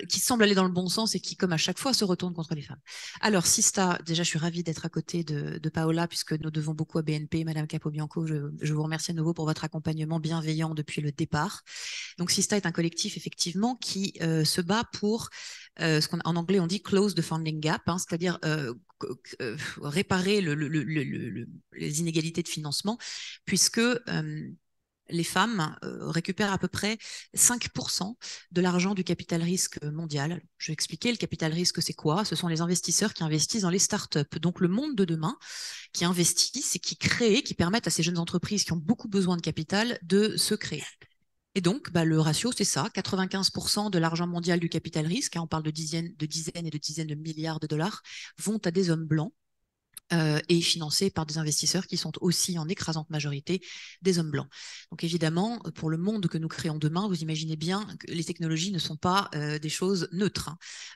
semble aller dans le bon sens et qui, comme à chaque fois, se retourne contre les femmes. Alors, Sista, déjà, je suis ravie d'être à côté de Paola, puisque nous devons beaucoup à BNP. Madame Capobianco, je vous remercie à nouveau pour votre accompagnement bienveillant depuis le départ. Donc, Sista est un collectif, effectivement, qui se bat pour ce qu'en anglais on dit close the funding gap, c'est-à-dire réparer les inégalités de financement, puisque les femmes récupèrent à peu près 5% de l'argent du capital risque mondial. Je vais expliquer, le capital risque, c'est quoi? Ce sont les investisseurs qui investissent dans les startups. Donc, le monde de demain, qui investissent et qui créent, qui permettent à ces jeunes entreprises qui ont beaucoup besoin de capital de se créer. Et donc, le ratio, c'est ça, 95% de l'argent mondial du capital risque, on parle de dizaines et de dizaines de milliards de dollars, vont à des hommes blancs, et financés par des investisseurs qui sont aussi en écrasante majorité des hommes blancs. Donc évidemment, pour le monde que nous créons demain, vous imaginez bien que les technologies ne sont pas des choses neutres.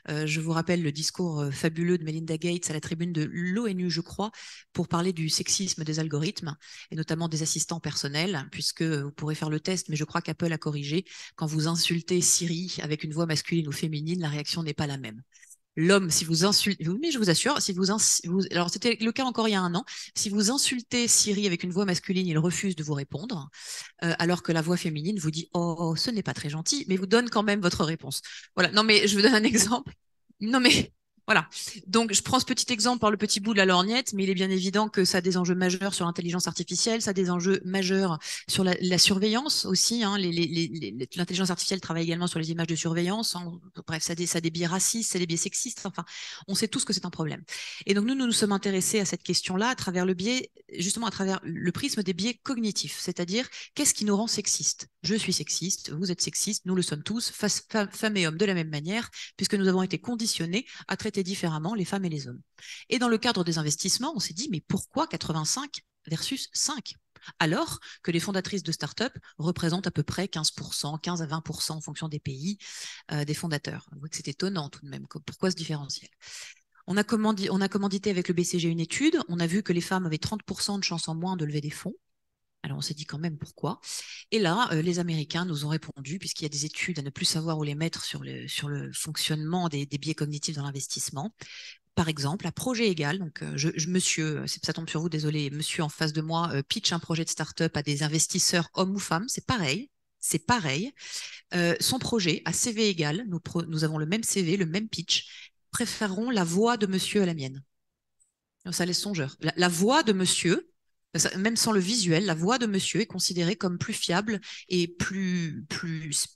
Je vous rappelle le discours fabuleux de Melinda Gates à la tribune de l'ONU, je crois, pour parler du sexisme des algorithmes, et notamment des assistants personnels, puisque vous pourrez faire le test, mais je crois qu'Apple a corrigé, quand vous insultez Siri avec une voix masculine ou féminine, la réaction n'est pas la même. L'homme, si vous insultez, mais je vous assure, si alors c'était le cas encore il y a un an, si vous insultez Siri avec une voix masculine, il refuse de vous répondre, alors que la voix féminine vous dit oh, ce n'est pas très gentil, mais vous donne quand même votre réponse. Voilà. Non, mais je vous donne un exemple. Non, mais voilà. Donc, je prends ce petit exemple par le petit bout de la lorgnette, mais il est bien évident que ça a des enjeux majeurs sur l'intelligence artificielle, ça a des enjeux majeurs sur la surveillance aussi. Hein. L'intelligence artificielle travaille également sur les images de surveillance. Hein. Bref, ça a des biais racistes, ça a des biais sexistes. Enfin, on sait tous que c'est un problème. Et donc, nous nous sommes intéressés à cette question-là à travers le biais, justement à travers le prisme des biais cognitifs, c'est-à-dire qu'est-ce qui nous rend sexistes. Je suis sexiste, vous êtes sexiste, nous le sommes tous, femmes et hommes de la même manière, puisque nous avons été conditionnés à traiter différemment les femmes et les hommes. Et dans le cadre des investissements, on s'est dit, mais pourquoi 85 versus 5 ? Alors que les fondatrices de start-up représentent à peu près 15%, 15 à 20% en fonction des pays des fondateurs. On voit que c'est étonnant tout de même. Pourquoi ce différentiel ? On a commandité avec le BCG une étude, on a vu que les femmes avaient 30% de chances en moins de lever des fonds. Alors on s'est dit quand même pourquoi. Et là, les Américains nous ont répondu, puisqu'il y a des études à ne plus savoir où les mettre sur le fonctionnement des biais cognitifs dans l'investissement. Par exemple, à projet égal, donc monsieur, ça tombe sur vous, désolé, monsieur en face de moi pitch un projet de start-up à des investisseurs hommes ou femmes, c'est pareil. C'est pareil. Son projet, à CV égal, nous avons le même CV, le même pitch, préféreront la voix de monsieur à la mienne. Ça laisse songeur. La voix de monsieur, même sans le visuel, la voix de monsieur est considérée comme plus fiable et plus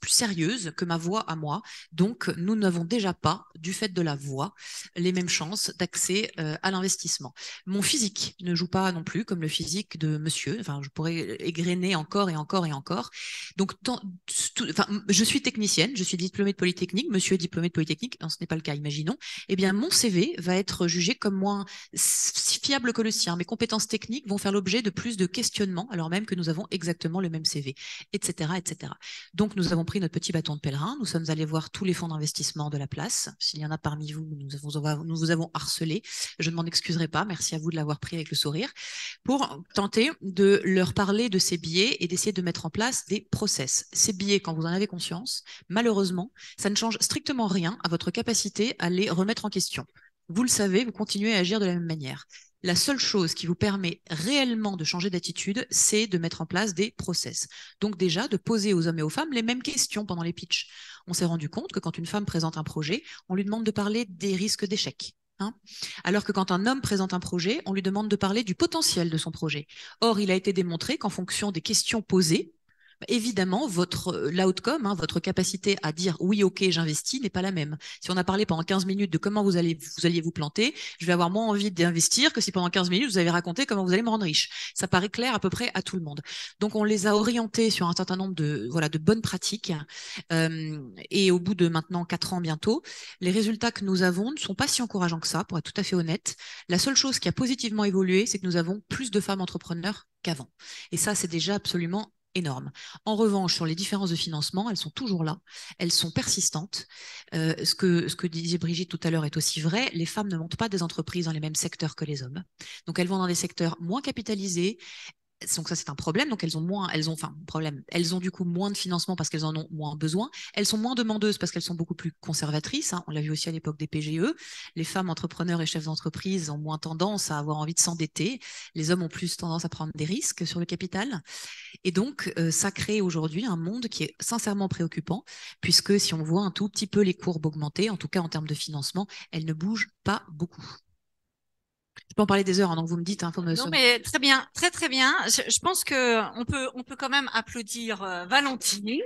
sérieuse que ma voix à moi. Donc, nous n'avons déjà pas, du fait de la voix, les mêmes chances d'accès à l'investissement. Mon physique ne joue pas non plus comme le physique de monsieur. Enfin, je pourrais égrener encore et encore et encore. Donc, je suis technicienne, je suis diplômée de Polytechnique, monsieur est diplômé de Polytechnique, non, ce n'est pas le cas, imaginons. Eh bien, mon CV va être jugé comme moins si fiable que le sien. Mes compétences techniques vont faire l'objet de plus de questionnements, alors même que nous avons exactement le même CV, etc., etc. Donc, nous avons pris notre petit bâton de pèlerin, nous sommes allés voir tous les fonds d'investissement de la place. S'il y en a parmi vous, nous vous avons harcelé. Je ne m'en excuserai pas, merci à vous de l'avoir pris avec le sourire, pour tenter de leur parler de ces biais et d'essayer de mettre en place des process. Ces biais, quand vous en avez conscience, malheureusement, ça ne change strictement rien à votre capacité à les remettre en question. Vous le savez, vous continuez à agir de la même manière. La seule chose qui vous permet réellement de changer d'attitude, c'est de mettre en place des process. Donc déjà, de poser aux hommes et aux femmes les mêmes questions pendant les pitchs. On s'est rendu compte que quand une femme présente un projet, on lui demande de parler des risques d'échec. Hein, alors que quand un homme présente un projet, on lui demande de parler du potentiel de son projet. Or, il a été démontré qu'en fonction des questions posées, évidemment, l'outcome, hein, votre capacité à dire oui, ok, j'investis n'est pas la même. Si on a parlé pendant 15 minutes de comment vous alliez vous planter, je vais avoir moins envie d'investir que si pendant 15 minutes vous avez raconté comment vous allez me rendre riche. Ça paraît clair à peu près à tout le monde. Donc on les a orientés sur un certain nombre de bonnes pratiques. Et au bout de maintenant 4 ans bientôt, les résultats que nous avons ne sont pas si encourageants que ça, pour être tout à fait honnête. La seule chose qui a positivement évolué, c'est que nous avons plus de femmes entrepreneurs qu'avant. Et ça, c'est déjà absolument énorme. En revanche, sur les différences de financement, elles sont toujours là, elles sont persistantes. Ce que disait Brigitte tout à l'heure est aussi vrai, les femmes ne montent pas des entreprises dans les mêmes secteurs que les hommes. Donc elles vont dans des secteurs moins capitalisés. Donc ça, c'est un problème. Donc elles ont du coup moins de financement parce qu'elles en ont moins besoin. Elles sont moins demandeuses parce qu'elles sont beaucoup plus conservatrices. Hein. On l'a vu aussi à l'époque des PGE. Les femmes entrepreneurs et chefs d'entreprise ont moins tendance à avoir envie de s'endetter. Les hommes ont plus tendance à prendre des risques sur le capital. Et donc, ça crée aujourd'hui un monde qui est sincèrement préoccupant, puisque si on voit un tout petit peu les courbes augmenter, en tout cas en termes de financement, elles ne bougent pas beaucoup. Je peux en parler des heures, hein, donc vous me dites. Hein, non, mais très bien, très très bien. Je pense que on peut quand même applaudir Valentine.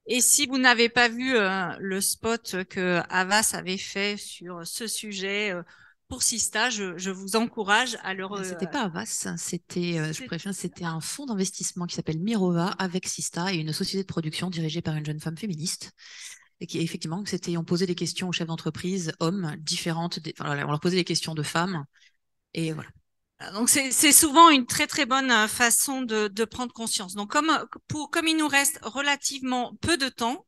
Et si vous n'avez pas vu le spot que Havas avait fait sur ce sujet pour Sista, je vous encourage à le C'était pas Havas, c'était un fonds d'investissement qui s'appelle Mirova avec Sista et une société de production dirigée par une jeune femme féministe et qui effectivement, on posait des questions aux chefs d'entreprise, hommes, différentes, on leur posait des questions de femmes, et voilà. Donc c'est souvent une très très bonne façon de prendre conscience. Donc comme il nous reste relativement peu de temps,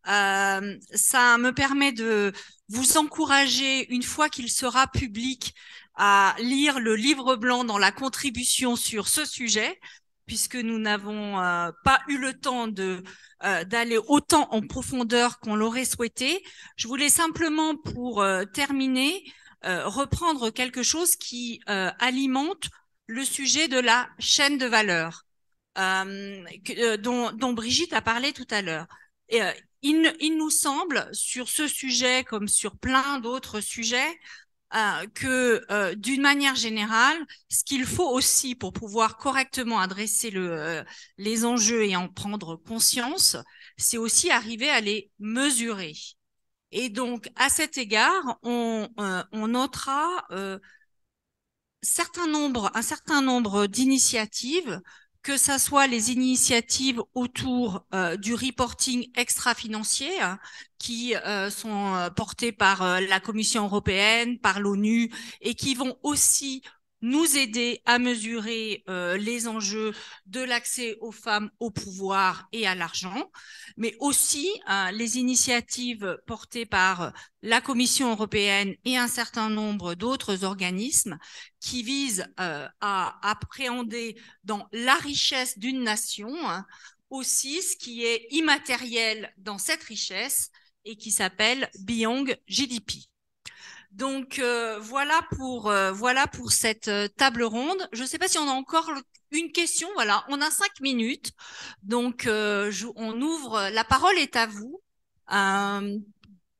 ça me permet de vous encourager, une fois qu'il sera public, à lire le livre blanc dans la contribution sur ce sujet, puisque nous n'avons pas eu le temps d'aller autant en profondeur qu'on l'aurait souhaité. Je voulais simplement, pour terminer, reprendre quelque chose qui alimente le sujet de la chaîne de valeur dont Brigitte a parlé tout à l'heure. Et, il nous semble, sur ce sujet comme sur plein d'autres sujets, que d'une manière générale, ce qu'il faut aussi pour pouvoir correctement adresser les enjeux et en prendre conscience, c'est aussi arriver à les mesurer. Et donc, à cet égard, on notera un certain nombre d'initiatives, que ce soit les initiatives autour du reporting extra-financier, qui sont portées par la Commission européenne, par l'ONU, et qui vont aussi nous aider à mesurer les enjeux de l'accès aux femmes au pouvoir et à l'argent, mais aussi les initiatives portées par la Commission européenne et un certain nombre d'autres organismes qui visent à appréhender dans la richesse d'une nation aussi ce qui est immatériel dans cette richesse et qui s'appelle Beyond GDP. Donc voilà pour cette table ronde. Je ne sais pas si on a encore une question. Voilà, on a 5 minutes. Donc on ouvre. La parole est à vous.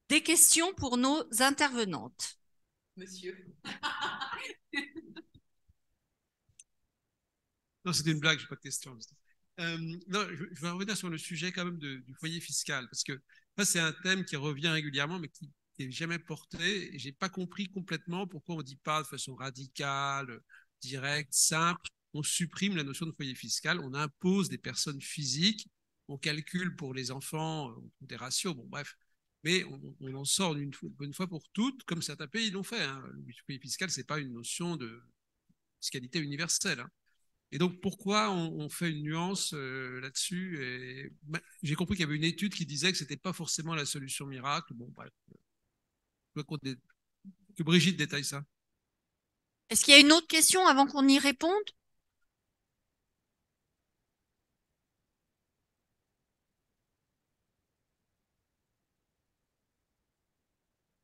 Des questions pour nos intervenantes. Monsieur. Non, c'était une blague, je n'ai pas de question. Non, je vais revenir sur le sujet quand même du foyer fiscal, parce que ça, c'est un thème qui revient régulièrement, mais qui n'est jamais porté. Je n'ai pas compris complètement pourquoi on ne dit pas de façon radicale, directe, simple. On supprime la notion de foyer fiscal, on impose des personnes physiques, on calcule pour les enfants des ratios, bon bref. Mais on en sort une fois pour toutes, comme certains pays l'ont fait. Hein. Le foyer fiscal, ce n'est pas une notion de fiscalité universelle. Hein. Et donc, pourquoi on fait une nuance là-dessus? J'ai compris qu'il y avait une étude qui disait que ce n'était pas forcément la solution miracle. Bon, bref. Que Brigitte détaille ça. Est-ce qu'il y a une autre question avant qu'on y réponde?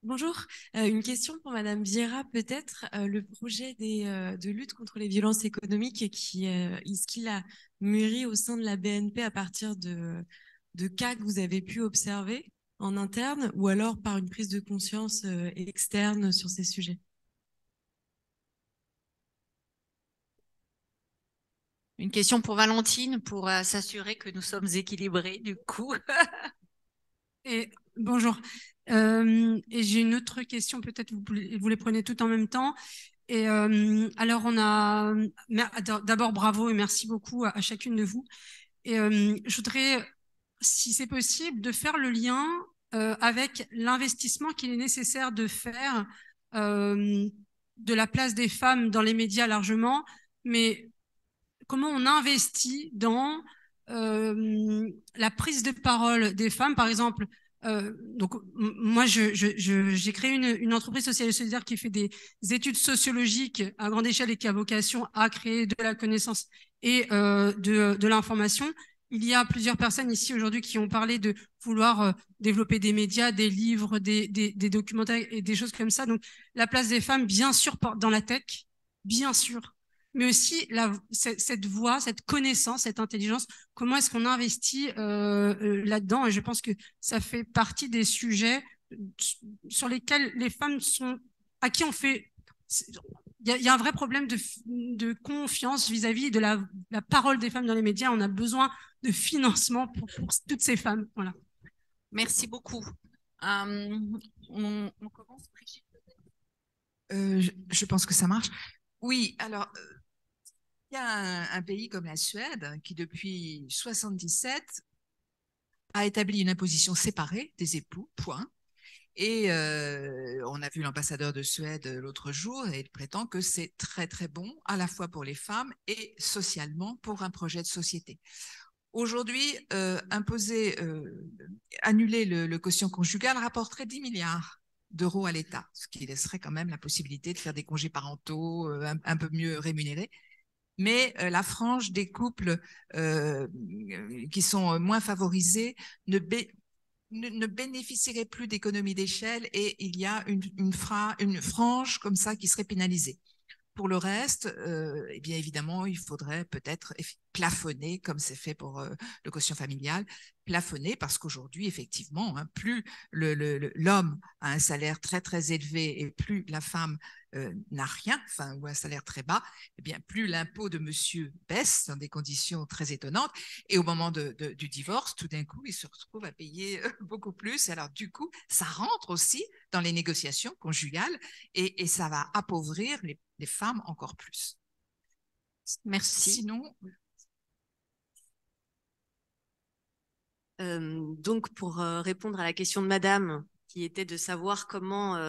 Bonjour, une question pour Madame Vieira peut-être. Le projet de lutte contre les violences économiques est-ce qu'il a mûri au sein de la BNP à partir de cas que vous avez pu observer en interne ou alors par une prise de conscience externe sur ces sujets? Une question pour Valentine, pour s'assurer que nous sommes équilibrés du coup. Et bonjour. Et j'ai une autre question, peut-être vous les prenez toutes en même temps. Et alors d'abord bravo et merci beaucoup à chacune de vous. Et je voudrais, si c'est possible, de faire le lien avec l'investissement qu'il est nécessaire de faire de la place des femmes dans les médias largement, mais comment on investit dans la prise de parole des femmes, par exemple. Donc, moi, j'ai créé une entreprise sociale et solidaire qui fait des études sociologiques à grande échelle et qui a vocation à créer de la connaissance et de l'information. Il y a plusieurs personnes ici aujourd'hui qui ont parlé de vouloir développer des médias, des livres, des documentaires et des choses comme ça. Donc, la place des femmes, bien sûr, dans la tech, bien sûr, mais aussi cette voix, cette connaissance, cette intelligence, comment est-ce qu'on investit là-dedans? Et je pense que ça fait partie des sujets sur lesquels les femmes à qui on fait... Il y a un vrai problème de confiance vis-à-vis de la parole des femmes dans les médias. On a besoin de financement pour toutes ces femmes. Voilà. Merci beaucoup. On commence, Brigitte, je pense que ça marche. Oui, alors... Il y a un pays comme la Suède qui, depuis 1977, a établi une imposition séparée des époux, point. Et on a vu l'ambassadeur de Suède l'autre jour et il prétend que c'est très très bon à la fois pour les femmes et socialement pour un projet de société. Aujourd'hui, annuler le quotient conjugal rapporterait 10 milliards d'euros à l'État, ce qui laisserait quand même la possibilité de faire des congés parentaux un peu mieux rémunérés. Mais la frange des couples qui sont moins favorisés ne bénéficierait plus d'économies d'échelle et il y a une frange comme ça qui serait pénalisée. Pour le reste, eh bien évidemment, il faudrait peut-être plafonner, comme c'est fait pour le quotient familial, plafonner parce qu'aujourd'hui, effectivement, hein, plus l'homme a un salaire très très élevé et plus la femme n'a rien, enfin, ou un salaire très bas, eh bien plus l'impôt de monsieur baisse dans des conditions très étonnantes. Et au moment du divorce, tout d'un coup, il se retrouve à payer beaucoup plus. Alors du coup, ça rentre aussi dans les négociations conjugales et ça va appauvrir les femmes encore plus. Merci. Sinon, donc, pour répondre à la question de Madame, qui était de savoir comment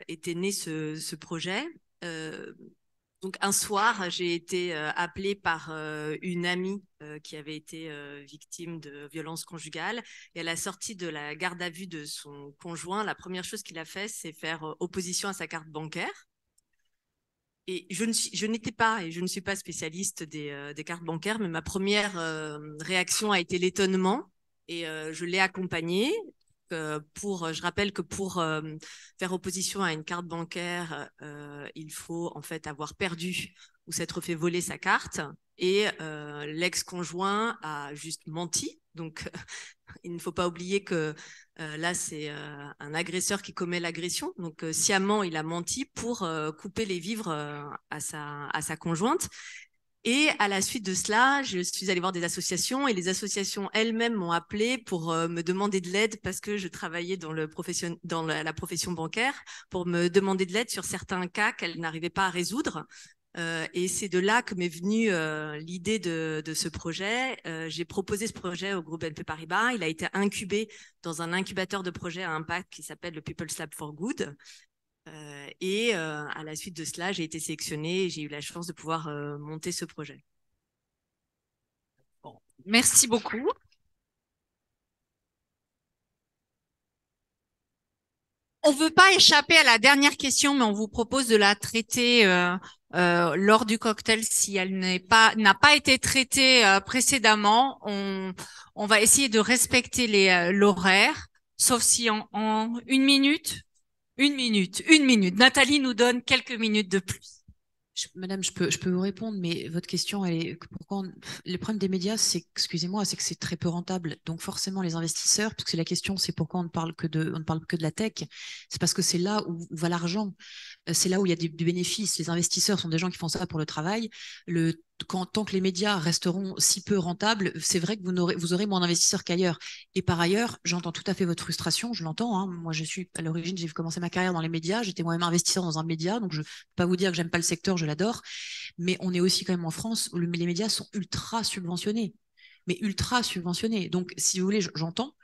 était né ce projet. Donc, un soir, j'ai été appelée par une amie qui avait été victime de violences conjugales. Et à la sortie de la garde à vue de son conjoint, la première chose qu'il a fait, c'est faire opposition à sa carte bancaire. Et je n'étais pas, et je ne suis pas spécialiste des cartes bancaires, mais ma première réaction a été l'étonnement. Et je l'ai accompagnée. Je rappelle que pour faire opposition à une carte bancaire, il faut en fait avoir perdu ou s'être fait voler sa carte. Et l'ex-conjoint a juste menti. Donc, il ne faut pas oublier que là, c'est un agresseur qui commet l'agression. Donc, sciemment, il a menti pour couper les vivres à sa conjointe. Et à la suite de cela, je suis allée voir des associations et les associations elles-mêmes m'ont appelée pour me demander de l'aide parce que je travaillais dans la profession bancaire pour me demander de l'aide sur certains cas qu'elles n'arrivaient pas à résoudre. Et c'est de là que m'est venue l'idée de ce projet. J'ai proposé ce projet au groupe BNP Paribas. Il a été incubé dans un incubateur de projets à impact qui s'appelle le People's Lab for Good. Et à la suite de cela, j'ai été sélectionnée et j'ai eu la chance de pouvoir monter ce projet. Bon, merci beaucoup. On ne veut pas échapper à la dernière question, mais on vous propose de la traiter lors du cocktail si elle n'a pas été traitée précédemment. On va essayer de respecter l'horaire, sauf si en une minute. Nathalie nous donne quelques minutes de plus. Madame, je peux vous répondre, mais votre question, le problème des médias, excusez-moi, c'est que c'est très peu rentable. Donc forcément, les investisseurs, parce que la question, c'est pourquoi on ne parle que de la tech, c'est parce que c'est là où va l'argent, c'est là où il y a du bénéfice. Les investisseurs sont des gens qui font ça pour le travail. Tant que les médias resteront si peu rentables, c'est vrai que vous aurez moins d'investisseurs qu'ailleurs. Et par ailleurs, j'entends tout à fait votre frustration, je l'entends. Hein. Moi, à l'origine, j'ai commencé ma carrière dans les médias, j'étais moi-même investisseur dans un média, donc je ne peux pas vous dire que j'aime pas le secteur, je l'adore. Mais on est aussi quand même en France où les médias sont ultra subventionnés. Mais ultra subventionnés. Donc, si vous voulez, j'entends.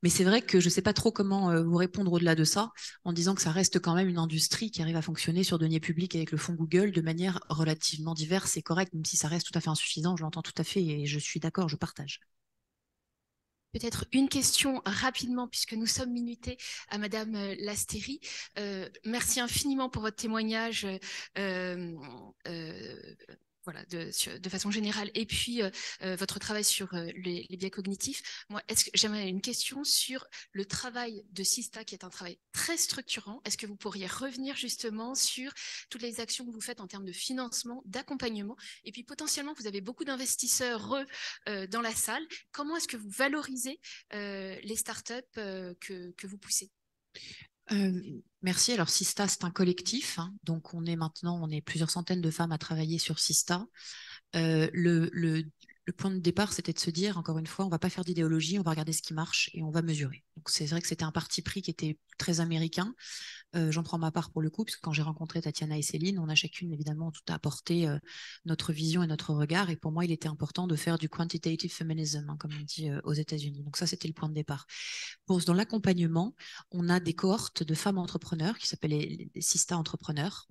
Mais c'est vrai que je ne sais pas trop comment vous répondre au-delà de ça, en disant que ça reste quand même une industrie qui arrive à fonctionner sur deniers publics avec le fonds Google de manière relativement diverse et correcte, même si ça reste tout à fait insuffisant, je l'entends tout à fait et je suis d'accord, je partage. Peut-être une question rapidement, puisque nous sommes minutés, à Madame Lastéry. Merci infiniment pour votre témoignage. Voilà, de façon générale, et puis votre travail sur les biais cognitifs. Moi, j'aimerais une question sur le travail de Sista, qui est un travail très structurant. Est-ce que vous pourriez revenir justement sur toutes les actions que vous faites en termes de financement, d'accompagnement, et puis potentiellement, vous avez beaucoup d'investisseurs dans la salle. Comment est-ce que vous valorisez les startups que vous poussez ? Merci. Alors, Sista, c'est un collectif. Hein, donc, on est plusieurs centaines de femmes à travailler sur Sista. Le le point de départ, c'était de se dire, encore une fois, on va pas faire d'idéologie, on va regarder ce qui marche et on va mesurer. Donc c'est vrai que c'était un parti pris qui était très américain. J'en prends ma part pour le coup, parce que quand j'ai rencontré Tatiana et Céline, on a chacune évidemment tout apporté notre vision et notre regard. Et pour moi, il était important de faire du quantitative feminism, hein, comme on dit aux États-Unis. Donc ça, c'était le point de départ. Dans l'accompagnement, on a des cohortes de femmes entrepreneurs qui s'appellent les Sista entrepreneurs,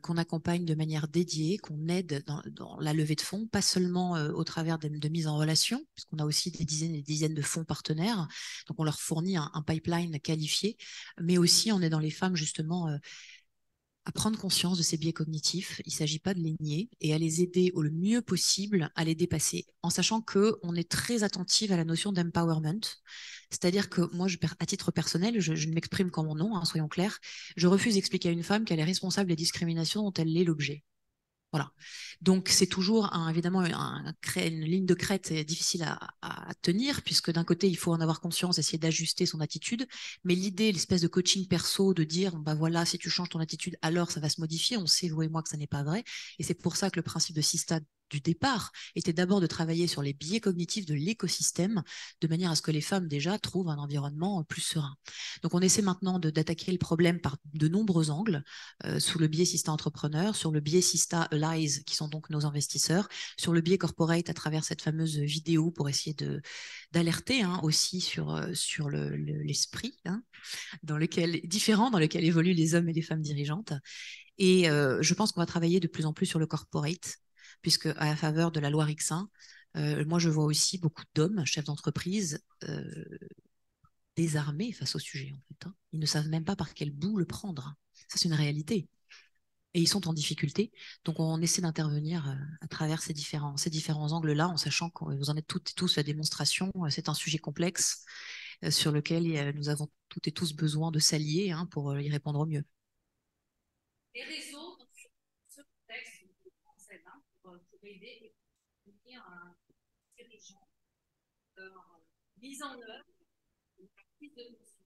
qu'on accompagne de manière dédiée, qu'on aide dans la levée de fonds, pas seulement au travers de mise en relation, puisqu'on a aussi des dizaines et des dizaines de fonds partenaires. Donc on leur fournit un pipeline qualifié, mais aussi on est dans les femmes justement à prendre conscience de ces biais cognitifs. Il ne s'agit pas de les nier et à les aider au mieux possible à les dépasser, en sachant qu'on est très attentive à la notion d'empowerment. C'est-à-dire que moi, à titre personnel, je ne m'exprime qu'en mon nom, hein, soyons clairs, je refuse d'expliquer à une femme qu'elle est responsable des discriminations dont elle est l'objet. Voilà. Donc c'est toujours évidemment une ligne de crête difficile à tenir, puisque d'un côté il faut en avoir conscience, essayer d'ajuster son attitude, mais l'idée, l'espèce de coaching perso, de dire bah voilà, si tu changes ton attitude, alors ça va se modifier. On sait, vous et moi, que ça n'est pas vrai, et c'est pour ça que le principe de Sista du départ était d'abord de travailler sur les biais cognitifs de l'écosystème, de manière à ce que les femmes déjà trouvent un environnement plus serein. Donc on essaie maintenant d'attaquer le problème par de nombreux angles, sous le biais Sista Entrepreneur, sur le biais Sista Allies, qui sont donc nos investisseurs, sur le biais Corporate à travers cette fameuse vidéo pour essayer d'alerter aussi sur l'esprit différent dans lequel évoluent les hommes et les femmes dirigeantes. Et je pense qu'on va travailler de plus en plus sur le corporate, puisque à la faveur de la loi Rixin, moi je vois aussi beaucoup d'hommes, chefs d'entreprise, désarmés face au sujet en fait. Ils ne savent même pas par quel bout le prendre. Ça, c'est une réalité. Et ils sont en difficulté. Donc, on essaie d'intervenir à travers ces différents angles-là, en sachant que vous en êtes toutes et tous la démonstration. C'est un sujet complexe sur lequel nous avons toutes et tous besoin de s'allier pour y répondre au mieux. Les réseaux, dans ce contexte français, pour aider un dirigeant mise en œuvre de la prise de conscience.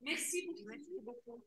Merci beaucoup.